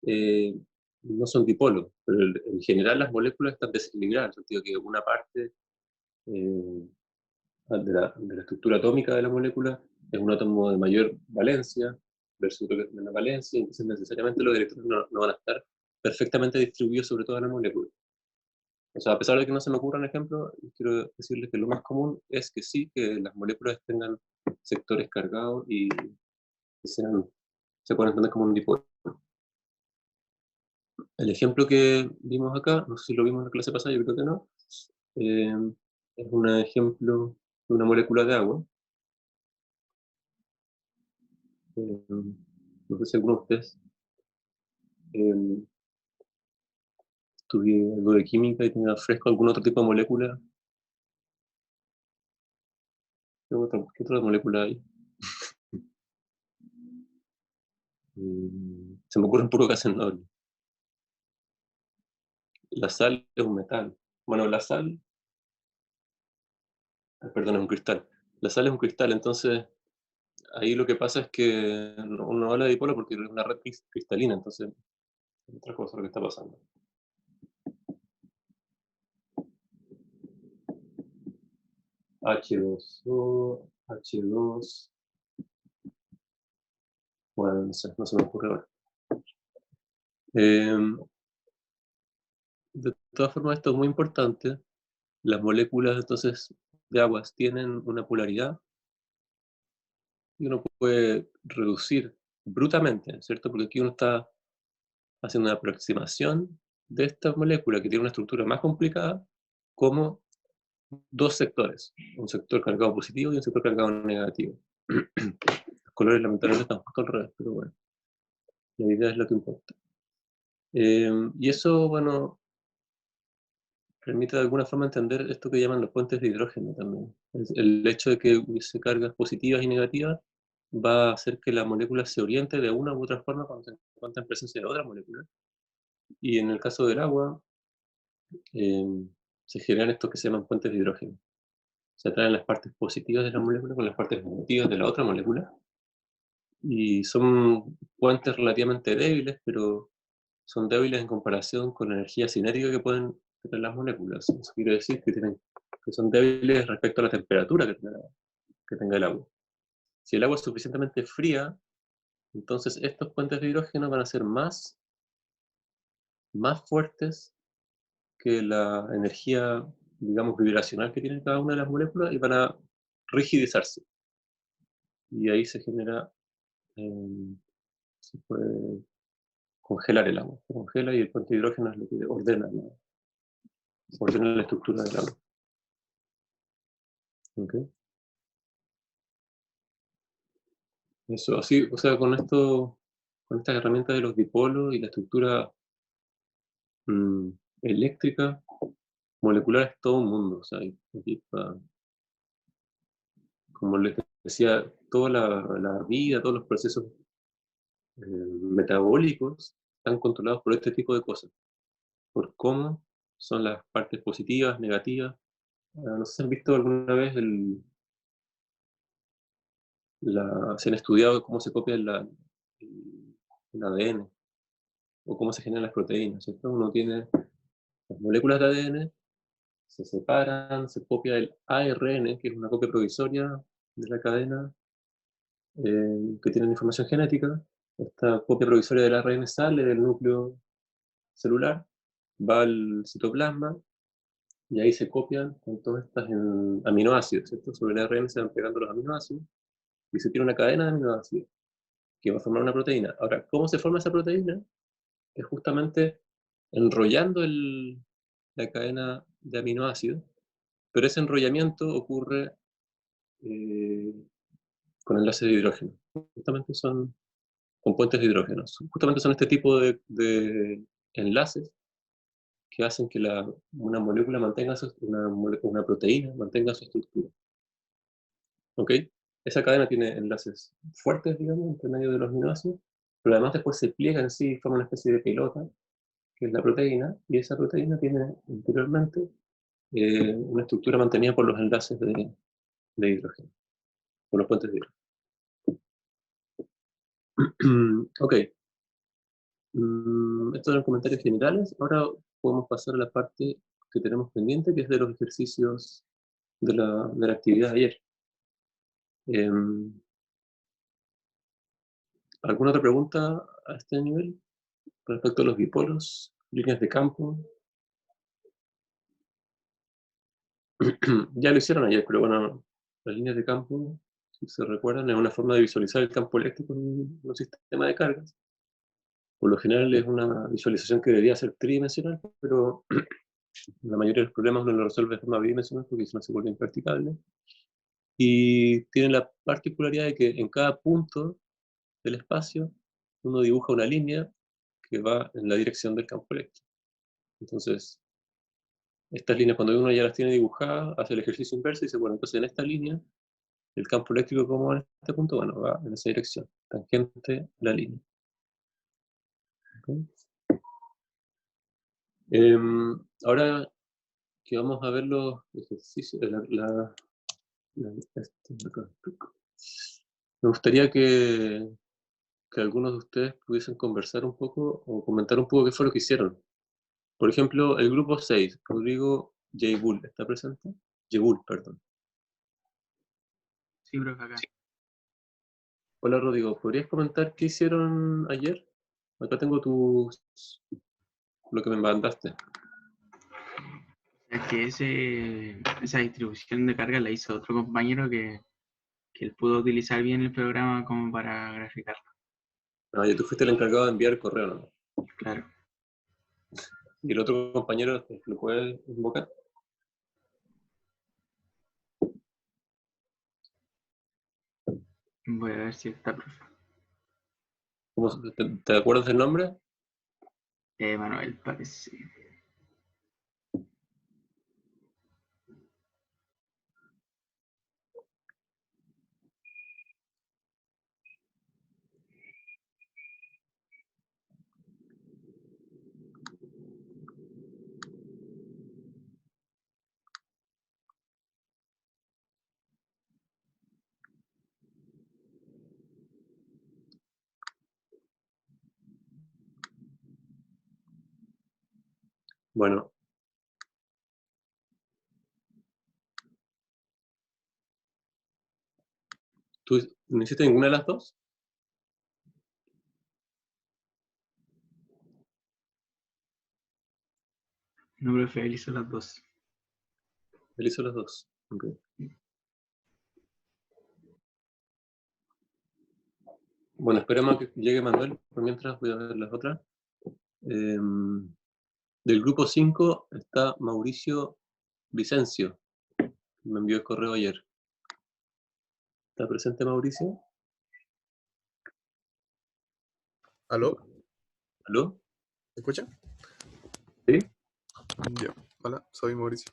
no son dipolos, pero en general las moléculas están desequilibradas, en el sentido que una parte de la estructura atómica de la molécula es un átomo de mayor valencia versus otro que es de menor valencia, entonces necesariamente los electrones no van a estar perfectamente distribuidos sobre toda la molécula. O sea, a pesar de que no se me ocurran ejemplos, quiero decirles que lo más común es que sí, que las moléculas tengan sectores cargados y se pueden entender como un dipolo. El ejemplo que vimos acá, no sé si lo vimos en la clase pasada, yo creo que no, es un ejemplo de una molécula de agua. No sé si alguno de ustedes estudié algo de química y tenía fresco algún otro tipo de molécula. ¿Qué otra molécula hay? Se me ocurren puro gases nobles. La sal es un metal. Bueno, la sal, perdón, es un cristal. La sal es un cristal, entonces ahí lo que pasa es que uno habla de dipolo porque es una red cristalina, entonces es otra cosa lo que está pasando. H2O, H2. Bueno, no sé, no se me ocurre ahora. De todas formas, esto es muy importante. Las moléculas, entonces, de aguas tienen una polaridad y uno puede reducir brutamente, ¿cierto? Porque aquí uno está haciendo una aproximación de esta molécula que tiene una estructura más complicada como dos sectores, un sector cargado positivo y un sector cargado negativo. colores lamentablemente están justo al revés, pero bueno, la idea es lo que importa. Y eso, bueno, permite de alguna forma entender esto que llaman los puentes de hidrógeno también. El hecho de que hubiese cargas positivas y negativas va a hacer que la molécula se oriente de una u otra forma cuando se encuentra en presencia de otra molécula. Y en el caso del agua, se generan estos que se llaman puentes de hidrógeno. Se atraen las partes positivas de la molécula con las partes negativas de la otra molécula. Y son puentes relativamente débiles, pero son débiles en comparación con la energía cinética que pueden tener las moléculas. Eso quiere decir que son débiles respecto a la temperatura que tenga el agua. Si el agua es suficientemente fría, entonces estos puentes de hidrógeno van a ser más fuertes que la energía, digamos, vibracional que tiene cada una de las moléculas y van a rigidizarse. Y ahí se genera, se puede congelar el agua. Se congela y el puente de hidrógeno es lo que ordena la estructura del agua. ¿Okay? Eso, así, o sea, con estas herramientas de los dipolos y la estructura eléctrica, molecular es todo un mundo. O sea, como les decía, toda la vida, todos los procesos metabólicos están controlados por este tipo de cosas, por cómo son las partes positivas, negativas. No sé si han visto alguna vez se han estudiado cómo se copia el ADN o cómo se generan las proteínas, ¿cierto? Uno tiene las moléculas de ADN, se separan, se copia el ARN, que es una copia provisoria de la cadena que tiene información genética. Esta copia provisoria del ARN sale del núcleo celular, va al citoplasma y ahí se copian con todas estas aminoácidos, ¿cierto? Sobre el ARN se van pegando los aminoácidos y se tiene una cadena de aminoácidos que va a formar una proteína. Ahora, ¿cómo se forma esa proteína? Es justamente enrollando la cadena de aminoácidos, pero ese enrollamiento ocurre con enlaces de hidrógeno. Justamente son compuestos de hidrógeno. Justamente son este tipo de enlaces que hacen que una molécula una proteína mantenga su estructura. ¿Ok? Esa cadena tiene enlaces fuertes, digamos, entre medio de los aminoácidos, pero además después se pliega en sí y forma una especie de pelota, que es la proteína, y esa proteína tiene interiormente una estructura mantenida por los enlaces de hidrógeno, por los puentes de hidrógeno. Ok. Estos eran comentarios generales. Ahora podemos pasar a la parte que tenemos pendiente, que es de los ejercicios de la actividad de ayer. ¿Alguna otra pregunta a este nivel respecto a los dipolos, líneas de campo? Ya lo hicieron ayer, pero bueno, las líneas de campo, si se recuerdan, es una forma de visualizar el campo eléctrico en un sistema de cargas. Por lo general es una visualización que debería ser tridimensional, pero la mayoría de los problemas uno lo resuelve de forma bidimensional porque si no se vuelve impracticable. Y tiene la particularidad de que en cada punto del espacio uno dibuja una línea que va en la dirección del campo eléctrico. Entonces, estas líneas, cuando uno ya las tiene dibujadas, hace el ejercicio inverso y dice, bueno, entonces en esta línea, el campo eléctrico, ¿cómo va en este punto? Bueno, va en esa dirección, tangente a la línea. ¿Okay? Ahora que vamos a ver los ejercicios, me gustaría que algunos de ustedes pudiesen conversar un poco o comentar un poco qué fue lo que hicieron. Por ejemplo, el grupo 6, Rodrigo Yeibul, ¿está presente? Yeibul, perdón. Sí, profe, acá. Hola Rodrigo, ¿podrías comentar qué hicieron ayer? Acá tengo lo que me mandaste. Es que esa distribución de carga la hizo otro compañero que él pudo utilizar bien el programa como para graficarlo. Ah, ya tú fuiste el encargado de enviar el correo, ¿no? Claro. ¿Y el otro compañero lo puede invocar? Voy a ver si está, profe. ¿Te acuerdas del nombre? Manuel, parece. Bueno. ¿Tú no hiciste ninguna de las dos? No, profe, él hizo las dos. Él hizo las dos. Ok. Bueno, esperemos a que llegue Manuel, por mientras voy a ver las otras. Del grupo 5 está Mauricio Vicencio, que me envió el correo ayer. ¿Está presente Mauricio? ¿Aló? ¿Aló? ¿Me escucha? ¿Sí? Ya. Hola, soy Mauricio.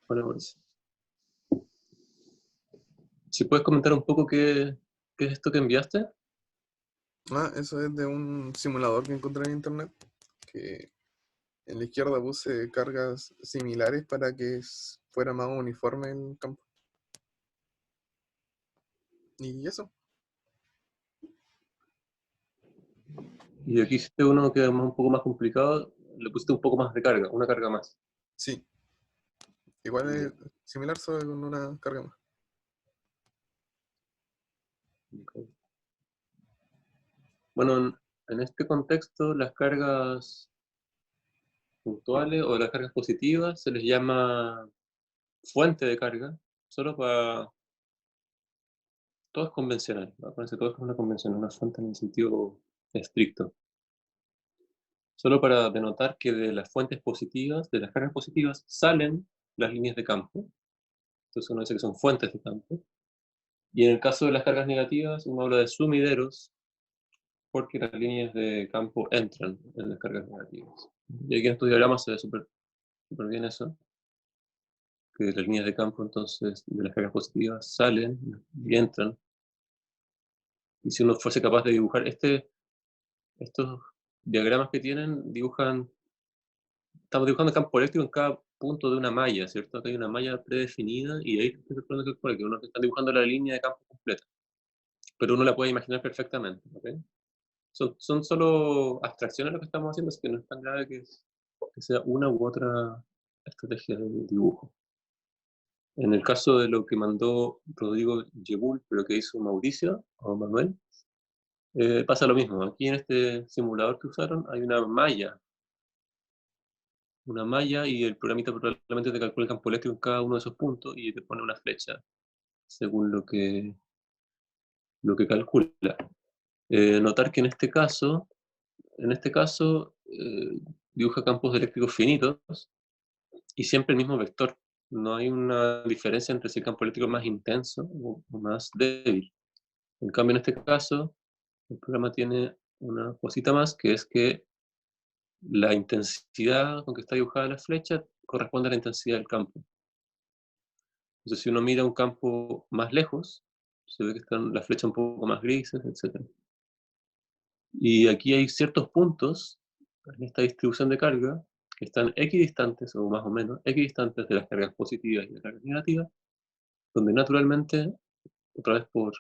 Hola Mauricio. Si puedes comentar un poco qué es esto que enviaste. Eso es de un simulador que encontré en internet, que en la izquierda puse cargas similares para que fuera más uniforme el campo. Y eso, Y aquí hiciste uno que es un poco más complicado, le pusiste un poco más de carga, una carga más. sí. Igual es similar, solo con una carga más. Ok. Bueno, en este contexto, las cargas puntuales o las cargas positivas se les llama fuente de carga, solo para... Todo es convencional, ¿no? Parece todo es una convención, una fuente en el sentido estricto. Solo para denotar que de las fuentes positivas, de las cargas positivas, salen las líneas de campo. Entonces uno dice que son fuentes de campo. Y en el caso de las cargas negativas, uno habla de sumideros, porque las líneas de campo entran en las cargas negativas. Y aquí en estos diagramas se ve súper bien eso, que las líneas de campo entonces de las cargas positivas salen y entran. Y si uno fuese capaz de dibujar estos diagramas que tienen, estamos dibujando campo eléctrico en cada punto de una malla, ¿cierto? Acá hay una malla predefinida y ahí estoy tratando de calcular que uno está dibujando la línea de campo completa, pero uno la puede imaginar perfectamente, ¿ok? Son solo abstracciones lo que estamos haciendo, así que no es tan grave que sea una u otra estrategia de dibujo. En el caso de lo que mandó Rodrigo Yebul, pero que hizo Mauricio o Manuel, pasa lo mismo. Aquí en este simulador que usaron hay una malla y el programita probablemente te calcula el campo eléctrico en cada uno de esos puntos y te pone una flecha según lo que calcula. Notar que en este caso dibuja campos eléctricos finitos y siempre el mismo vector. No hay una diferencia entre si el campo eléctrico es más intenso o más débil. En cambio, en este caso, el programa tiene una cosita más, que es que la intensidad con que está dibujada la flecha corresponde a la intensidad del campo. Entonces, si uno mira un campo más lejos, se ve que están las flechas un poco más grises, etc. Y aquí hay ciertos puntos en esta distribución de carga que están equidistantes, o más o menos equidistantes de las cargas positivas y las cargas negativas, donde naturalmente, otra vez por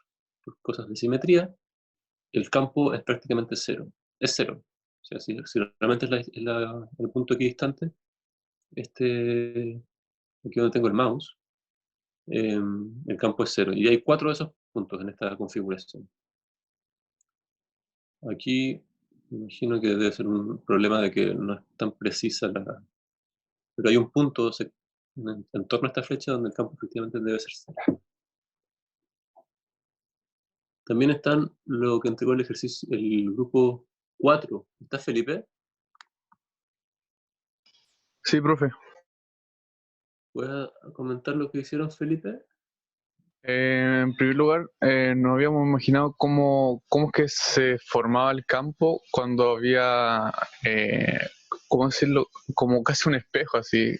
cosas de simetría, el campo es prácticamente cero. Es cero. O sea, si realmente es el punto equidistante, aquí donde tengo el mouse, el campo es cero. Y hay 4 de esos puntos en esta configuración. Aquí me imagino que debe ser un problema de que no es tan precisa pero hay un punto en torno a esta flecha donde el campo efectivamente debe ser cero. También están lo que entregó el ejercicio, el grupo 4. ¿Está Felipe? Sí, profe. ¿Puedes comentar lo que hicieron, Felipe? En primer lugar, nos habíamos imaginado cómo es que se formaba el campo cuando había, ¿cómo decirlo? Como casi un espejo, así,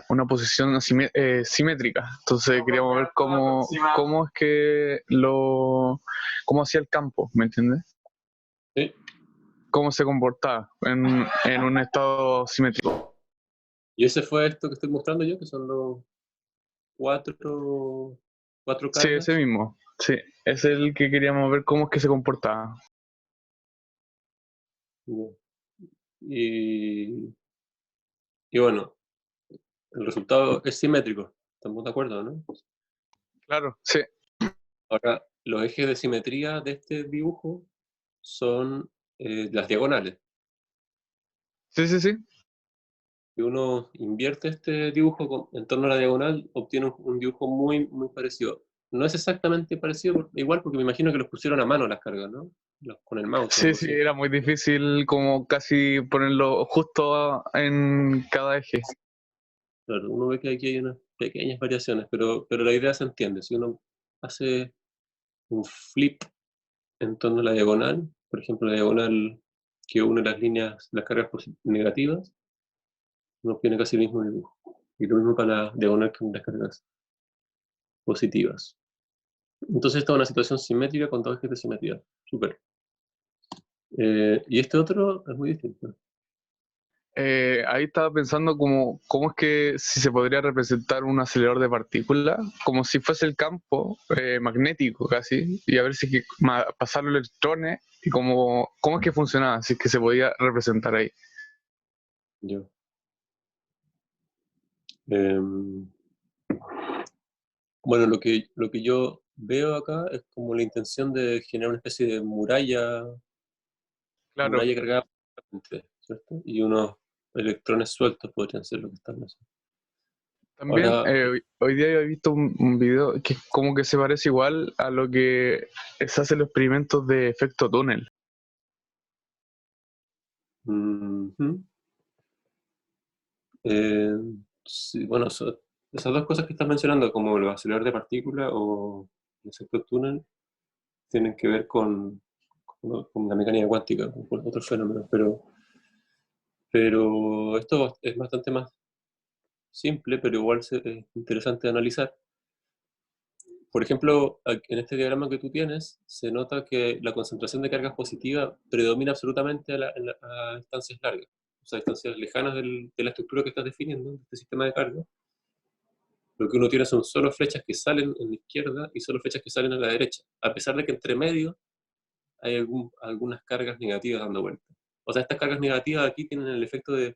una posición simétrica. Entonces queríamos ver cómo es que cómo hacía el campo, ¿me entiendes? Sí. Cómo se comportaba en un estado simétrico. Y ese fue esto que estoy mostrando yo, que son los cuatro Sí, cargas. ese mismo. Sí, es el que queríamos ver cómo es que se comportaba. Bien. Y bueno, el resultado es simétrico. ¿Estamos de acuerdo, no? Claro, sí. Ahora, los ejes de simetría de este dibujo son las diagonales. Sí. Si uno invierte este dibujo en torno a la diagonal, obtiene un dibujo muy, muy parecido. No es exactamente parecido, igual porque me imagino que los pusieron a mano las cargas, ¿no? Con el mouse o algo Sí, así. era muy difícil como casi ponerlo justo en cada eje. Claro, uno ve que aquí hay unas pequeñas variaciones, pero la idea se entiende. Si uno hace un flip en torno a la diagonal, por ejemplo, la diagonal que une las líneas, las cargas negativas, uno obtiene casi el mismo dibujo. Y lo mismo para la diagonal que une las cargas positivas. Entonces esta es una situación simétrica con dos ejes de simetría. Súper. Y este otro es muy distinto. Ahí estaba pensando cómo es que si se podría representar un acelerador de partículas, como si fuese el campo magnético casi, y a ver si es que pasar los electrones y cómo es que funcionaba, si es que se podía representar ahí. Yo. Bueno, lo que yo veo acá es como la intención de generar una especie de muralla Claro. cargada, ¿cierto? Y unos electrones sueltos podrían ser lo que están haciendo. También Ahora, hoy día he visto un video que como que se parece igual a lo que se hacen los experimentos de efecto túnel. sí, bueno, esas dos cosas que estás mencionando, como el acelerador de partículas o el efecto túnel, tienen que ver con la mecánica cuántica, con otros fenómenos, pero esto es bastante más simple, pero igual es interesante de analizar. Por ejemplo, en este diagrama que tú tienes, se nota que la concentración de cargas positivas predomina absolutamente a distancias largas, o sea, distancias lejanas de la estructura que estás definiendo, de este sistema de cargas. Lo que uno tiene son solo flechas que salen en la izquierda y solo flechas que salen a la derecha, a pesar de que entre medio hay algunas cargas negativas dando vuelta. O sea, estas cargas negativas aquí tienen el efecto de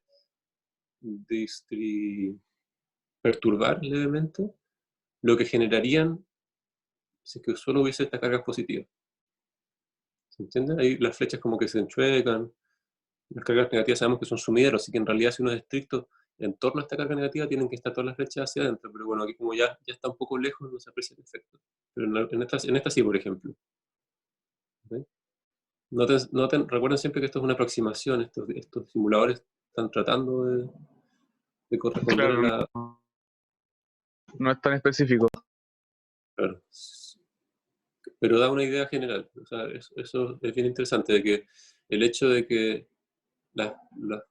perturbar levemente lo que generarían si es que solo hubiese estas cargas positivas. ¿Se entiende? Ahí las flechas como que se enchuecan. Las cargas negativas sabemos que son sumideros, así que en realidad si uno es estricto en torno a esta carga negativa tienen que estar todas las flechas hacia adentro, pero bueno, aquí como ya está un poco lejos no se aprecia el efecto. Pero en esta sí, por ejemplo. ¿Okay? Recuerden siempre que esto es una aproximación, estos simuladores están tratando de corresponder Claro, a la... no es tan específico. Claro, pero da una idea general. O sea, eso es bien interesante, de que el hecho de que los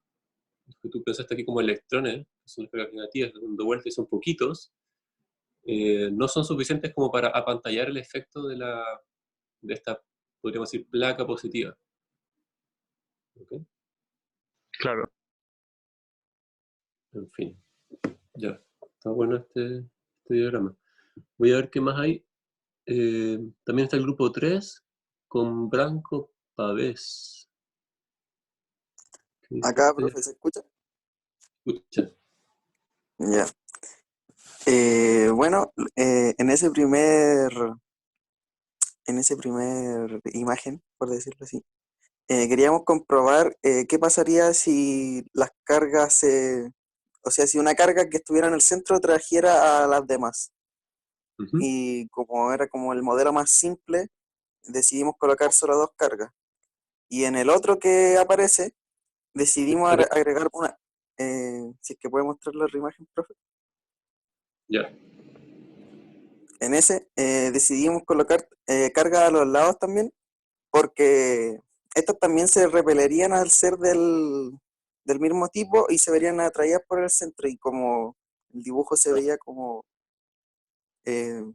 que tú pensaste aquí como electrones, que son las cargas negativas, dando vueltas y son poquitos, no son suficientes como para apantallar el efecto de esta, podríamos decir, placa positiva. ¿Okay? Claro. En fin, ya. Está bueno este diagrama. Voy a ver qué más hay. También está el grupo 3 con Branco Pavés. ¿Qué dice Acá, este? profe, ¿se escucha? Escucha. Ya. Bueno, en ese primer imagen, por decirlo así, queríamos comprobar qué pasaría si las cargas, o sea, si una carga que estuviera en el centro trajera a las demás. Ujú. Y como era como el modelo más simple, decidimos colocar solo dos cargas. Y en el otro que aparece, decidimos agregar una. Si es que puede mostrar la imagen, profe. Ya. En ese decidimos colocar carga a los lados también, porque estas también se repelerían al ser del mismo tipo y se verían atraídas por el centro. Y como el dibujo se veía como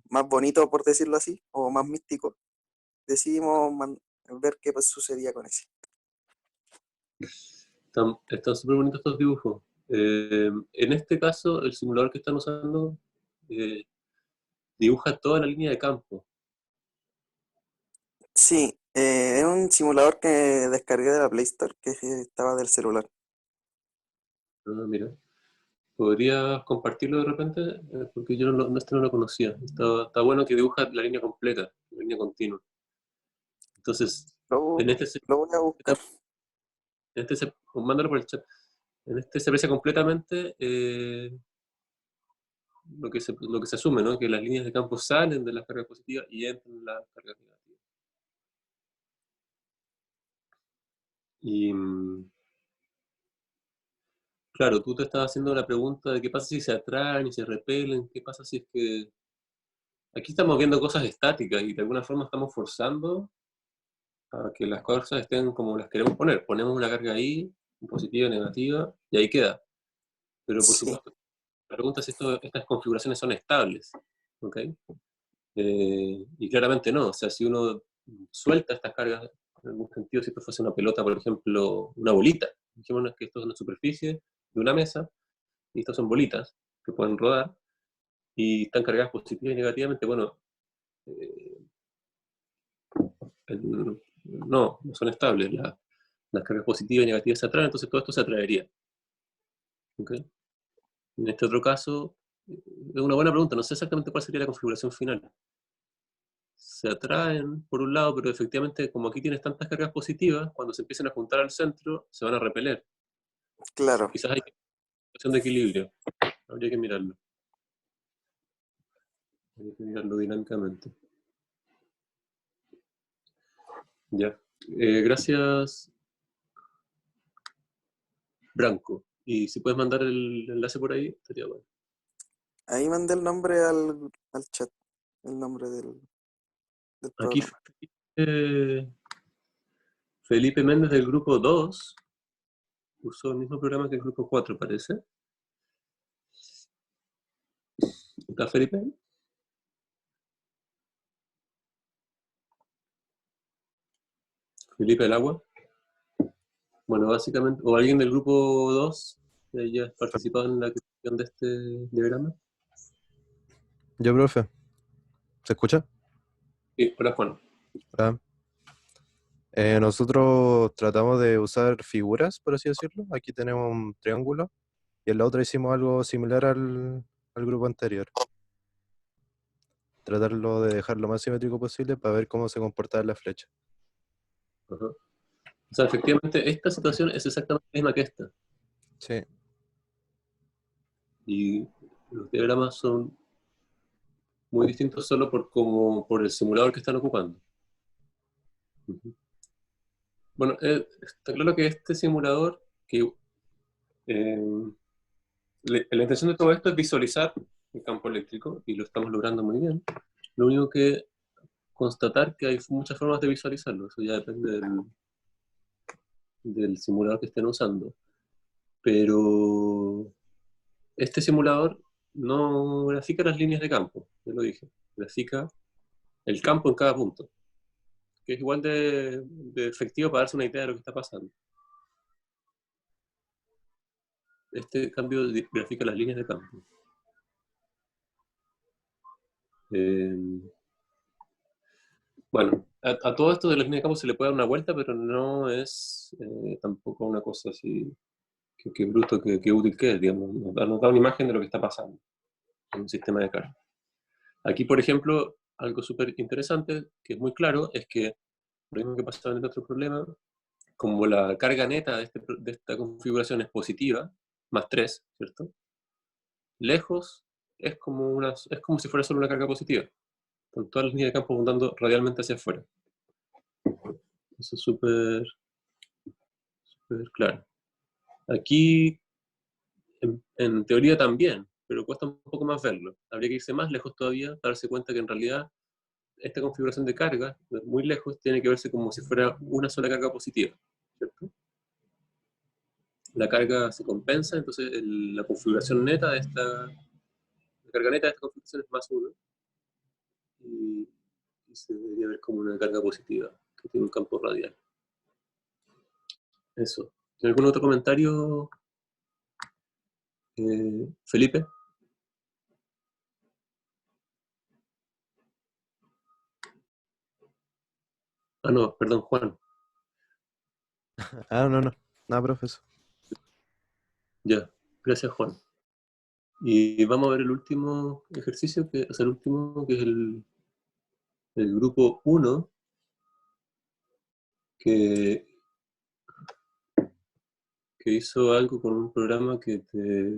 más bonito, por decirlo así, o más místico, decidimos ver qué sucedía con ese. Están súper bonitos estos dibujos. En este caso, el simulador que están usando dibuja toda la línea de campo. Sí, es un simulador que descargué de la Play Store, que estaba del celular. Ah, mira. ¿Podrías compartirlo de repente? Porque yo este no lo conocía. Está bueno que dibuja la línea completa, la línea continua. Entonces, Lo, en este, lo voy a buscar. mándalo por el chat. En este se aprecia completamente lo que se asume, ¿no? Que las líneas de campo salen de las cargas positivas y entran en las cargas negativas. Y claro, tú te estás haciendo la pregunta de qué pasa si se atraen y se repelen, qué pasa si es que... Aquí estamos viendo cosas estáticas y de alguna forma estamos forzando a que las cosas estén como las queremos poner. Ponemos una carga ahí, positiva y negativa, y ahí queda. Pero por Sí, supuesto, la pregunta es si estas configuraciones son estables, ¿ok? Y claramente no. O sea, si uno suelta estas cargas, en algún sentido, si esto fuese una pelota, por ejemplo, una bolita, dijémonos que esto es una superficie de una mesa, y estas son bolitas que pueden rodar, y están cargadas positiva y negativamente, bueno, eh, no son estables. Las cargas positivas y negativas se atraen, entonces todo esto se atraería. ¿Okay? En este otro caso, es una buena pregunta, no sé exactamente cuál sería la configuración final. Se atraen por un lado, pero efectivamente, como aquí tienes tantas cargas positivas, cuando se empiezan a juntar al centro, se van a repeler. claro. Quizás hay situación de equilibrio. Habría que mirarlo. Habría que mirarlo dinámicamente. Ya. Gracias, Branco. Y si puedes mandar el enlace por ahí, estaría bueno. Ahí mandé el nombre al chat, el nombre del Aquí programa. Felipe Méndez del grupo 2 usó el mismo programa que el grupo 4, parece. ¿Está Felipe? Felipe del Agua. Bueno, básicamente, o alguien del grupo 2 que haya participado en la creación de este diagrama. Yo, profe. ¿Se escucha? Sí, hola Juan. Ah. Nosotros tratamos de usar figuras, por así decirlo. Aquí tenemos un triángulo y en la otra hicimos algo similar al grupo anterior. Tratarlo de dejar lo más simétrico posible para ver cómo se comporta la flecha. Ajá. O sea, efectivamente, esta situación es exactamente la misma que esta. Sí. Y los diagramas son muy distintos solo por el simulador que están ocupando. Uh-huh. Bueno, está claro que este simulador, la intención de todo esto es visualizar el campo eléctrico, y lo estamos logrando muy bien. Lo único que constatar que hay muchas formas de visualizarlo, eso ya depende del simulador que estén usando. Pero este simulador no grafica las líneas de campo, ya lo dije, grafica el campo en cada punto, que es igual de efectivo para darse una idea de lo que está pasando. Este cambio grafica las líneas de campo. Bueno, a todo esto de las líneas de campo se le puede dar una vuelta, pero no es tampoco una cosa así que bruto, que útil que es, digamos. Nos da una imagen de lo que está pasando en un sistema de carga. Aquí, por ejemplo, algo súper interesante, que es muy claro, es que lo mismo que pasaba en el otro problema, como la carga neta de esta configuración es positiva, más 3, ¿cierto? Lejos es como si fuera solo una carga positiva, con todas las líneas de campo apuntando radialmente hacia afuera. Eso es súper claro. Aquí, en teoría también, pero cuesta un poco poco más verlo. Habría que irse más lejos todavía para darse cuenta que en realidad esta configuración de carga, muy lejos, tiene que verse como si fuera una sola carga positiva, ¿cierto? La carga se compensa, entonces la configuración neta de esta, la carga neta de esta configuración es más 1, y se debería ver como una carga positiva, que tiene un campo radial. Eso. ¿Tiene algún otro comentario, Felipe? Ah, no, perdón, Juan. Ah, no, no. Nada, profesor. Ya, gracias, Juan. Y vamos a ver el último ejercicio, que es el grupo 1, que hizo algo con un programa que te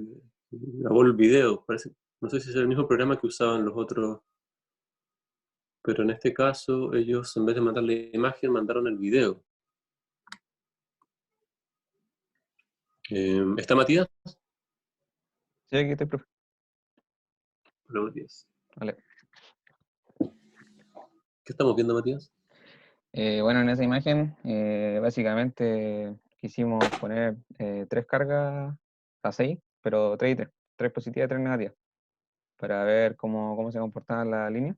grabó el video. Parece, no sé si es el mismo programa que usaban los otros, pero en este caso ellos, en vez de mandar la imagen, mandaron el video. ¿Está Matías? Sí, aquí estoy, profe. Hola, Matías. Vale. ¿Qué estamos viendo, Matías? Bueno, en esa imagen, básicamente quisimos poner 3 cargas a 6, pero 3 y 3. 3 positivas y 3 negativas, para ver cómo se comportaban las líneas.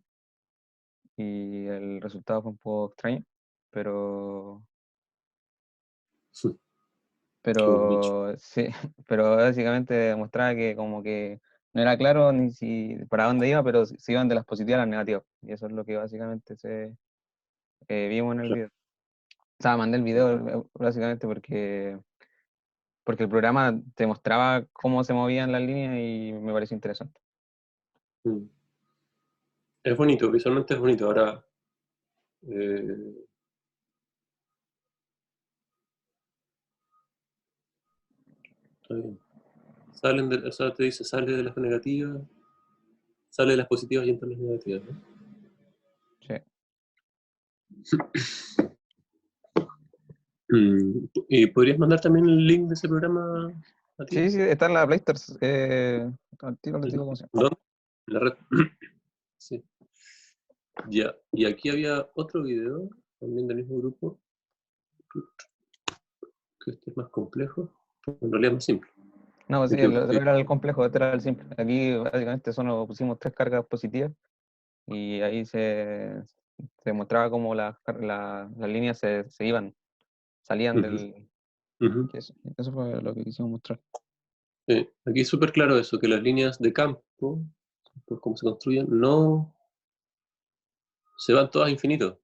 Y el resultado fue un poco extraño, pero Sí. Como bicho. sí, pero básicamente demostraba que como que no era claro ni si para dónde iba, pero se iban de las positivas a las negativas. Y eso es lo que básicamente vimos en el Claro. video. O sea, mandé el video básicamente porque el programa te mostraba cómo se movían las líneas y me pareció interesante. Mm. Es bonito, visualmente es bonito. Ahora, está bien. Salen de, o sea, te dice, sale de las negativas, sale de las positivas y entra en las negativas, ¿no? Sí. ¿Y podrías mandar también el link de ese programa a ti? Sí, está en la Play Store. Al tiro les digo cómo se llama. ¿Dónde? En la red. Sí. Ya. Y aquí había otro video, también del mismo grupo, que este es más complejo, en realidad es más simple. No, pues sí, Aquí, el otro era el complejo, este era el simple. Aquí básicamente solo pusimos 3 cargas positivas y ahí se mostraba cómo las líneas se iban, salían del... Ujú. Eso fue lo que quisimos mostrar. Aquí es súper claro eso, que las líneas de campo, pues como se construyen, no se van todas a infinito.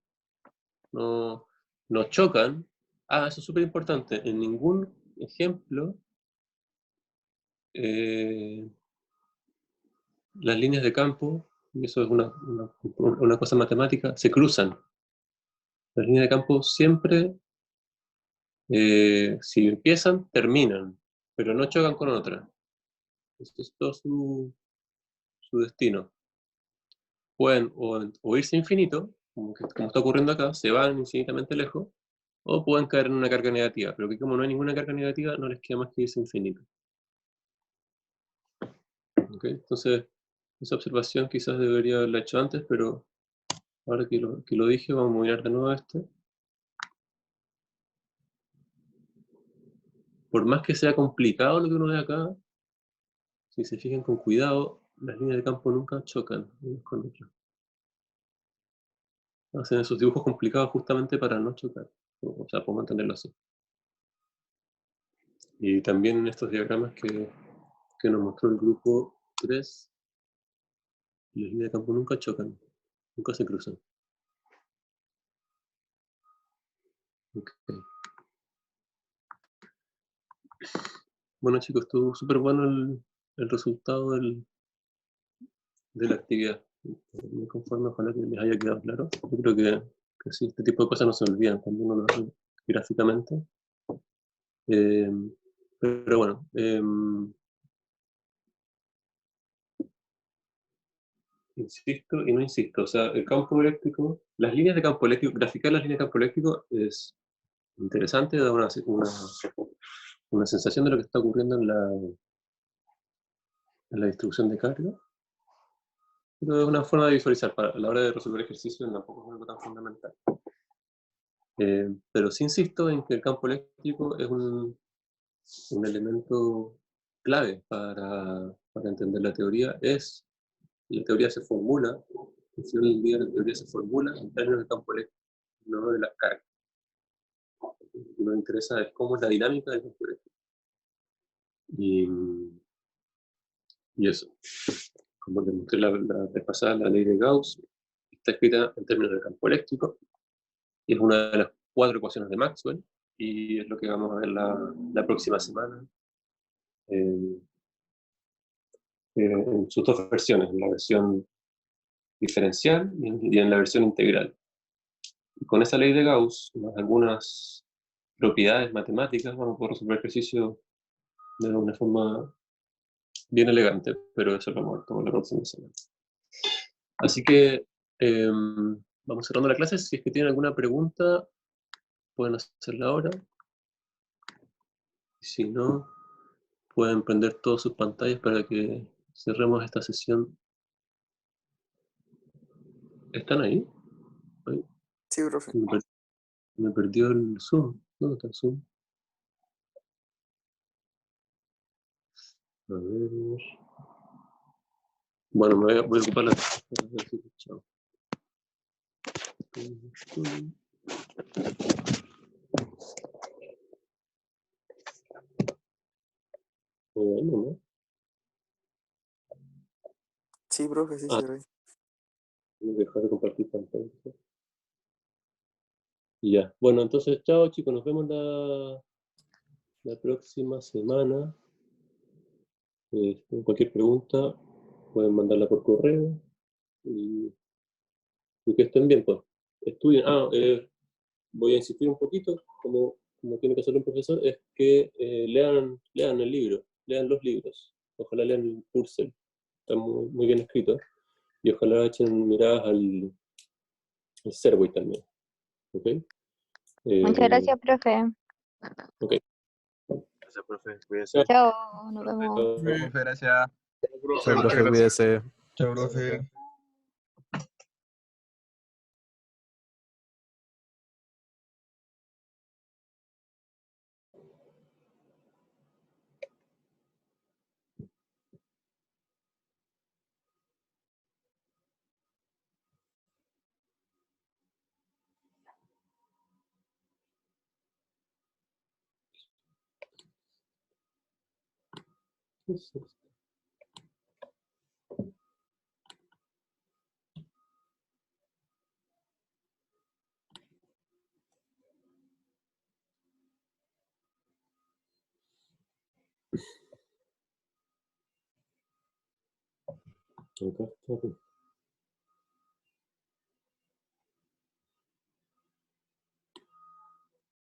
No, no chocan. Ah, eso es súper importante. En ningún ejemplo las líneas de campo, y eso es una cosa matemática, se cruzan. Las líneas de campo siempre, si empiezan, terminan, pero no chocan con otra. Eso es todo su destino. Pueden o irse infinito, como está ocurriendo acá, se van infinitamente lejos, o pueden caer en una carga negativa, pero que como no hay ninguna carga negativa, no les queda más que irse infinito. ¿Okay? Entonces, esa observación quizás debería haberla hecho antes, pero ahora que lo dije, vamos a mirar de nuevo este. Por más que sea complicado lo que uno ve acá, si se fijan con cuidado, las líneas de campo nunca chocan unas con otras. Hacen esos dibujos complicados justamente para no chocar. O sea, podemos entenderlo así. Y también en estos diagramas que nos mostró el grupo 3, las líneas de campo nunca chocan, nunca se cruzan. Okay. Bueno chicos, estuvo súper bueno el resultado de la actividad. Me conforme, ojalá que les haya quedado claro. Yo creo que sí, este tipo de cosas no se olvidan cuando uno lo hace gráficamente. Pero bueno, insisto y no insisto. O sea, el campo eléctrico, las líneas de campo eléctrico, graficar las líneas de campo eléctrico es interesante, da una sensación de lo que está ocurriendo en la distribución de carga. Pero es una forma de visualizar. Para, a la hora de resolver ejercicios tampoco es algo tan fundamental. Pero sí insisto en que el campo eléctrico es un elemento clave para entender la teoría. La teoría se formula, al final del día la teoría se formula en términos del campo eléctrico, no de las cargas. Lo que nos interesa es cómo es la dinámica del campo eléctrico. Y eso, como demostré la vez pasada, la ley de Gauss está escrita en términos del campo eléctrico y es una de las 4 ecuaciones de Maxwell y es lo que vamos a ver la próxima semana en sus 2 versiones, en la versión diferencial y en la versión integral. Y con esa ley de Gauss, más algunas propiedades matemáticas, vamos a poder resolver ejercicios de una forma bien elegante, pero eso lo vamos a tomar la próxima semana. Así que vamos cerrando la clase. Si es que tienen alguna pregunta, pueden hacerla ahora. Si no, pueden prender todas sus pantallas para que cerremos esta sesión. ¿Están ahí? Ay, Sí, profe. me perdió el Zoom. ¿Dónde está el Zoom? A ver. Bueno, voy a ocupar la... Chao. Bueno, ¿no? Sí, profe, sí, sí, profe. Voy a dejar de compartir pantalla. Y ya. Bueno, entonces, chao chicos, nos vemos la próxima semana. Cualquier pregunta, pueden mandarla por correo. Y que estén bien, pues. Estudien. Voy a insistir un poquito, como tiene que hacer un profesor, es que lean el libro, lean los libros. Ojalá lean el Purcell, está muy bien escrito. Y ojalá echen miradas al Serway también. ¿Ok? Muchas gracias, profe. Ok. Gracias, profe. Cuídese. Chao, nos vemos. Chao. Profe, gracias. Sí, profe, cuídese. Chao, profe. ¿Qué es esto? Acá está.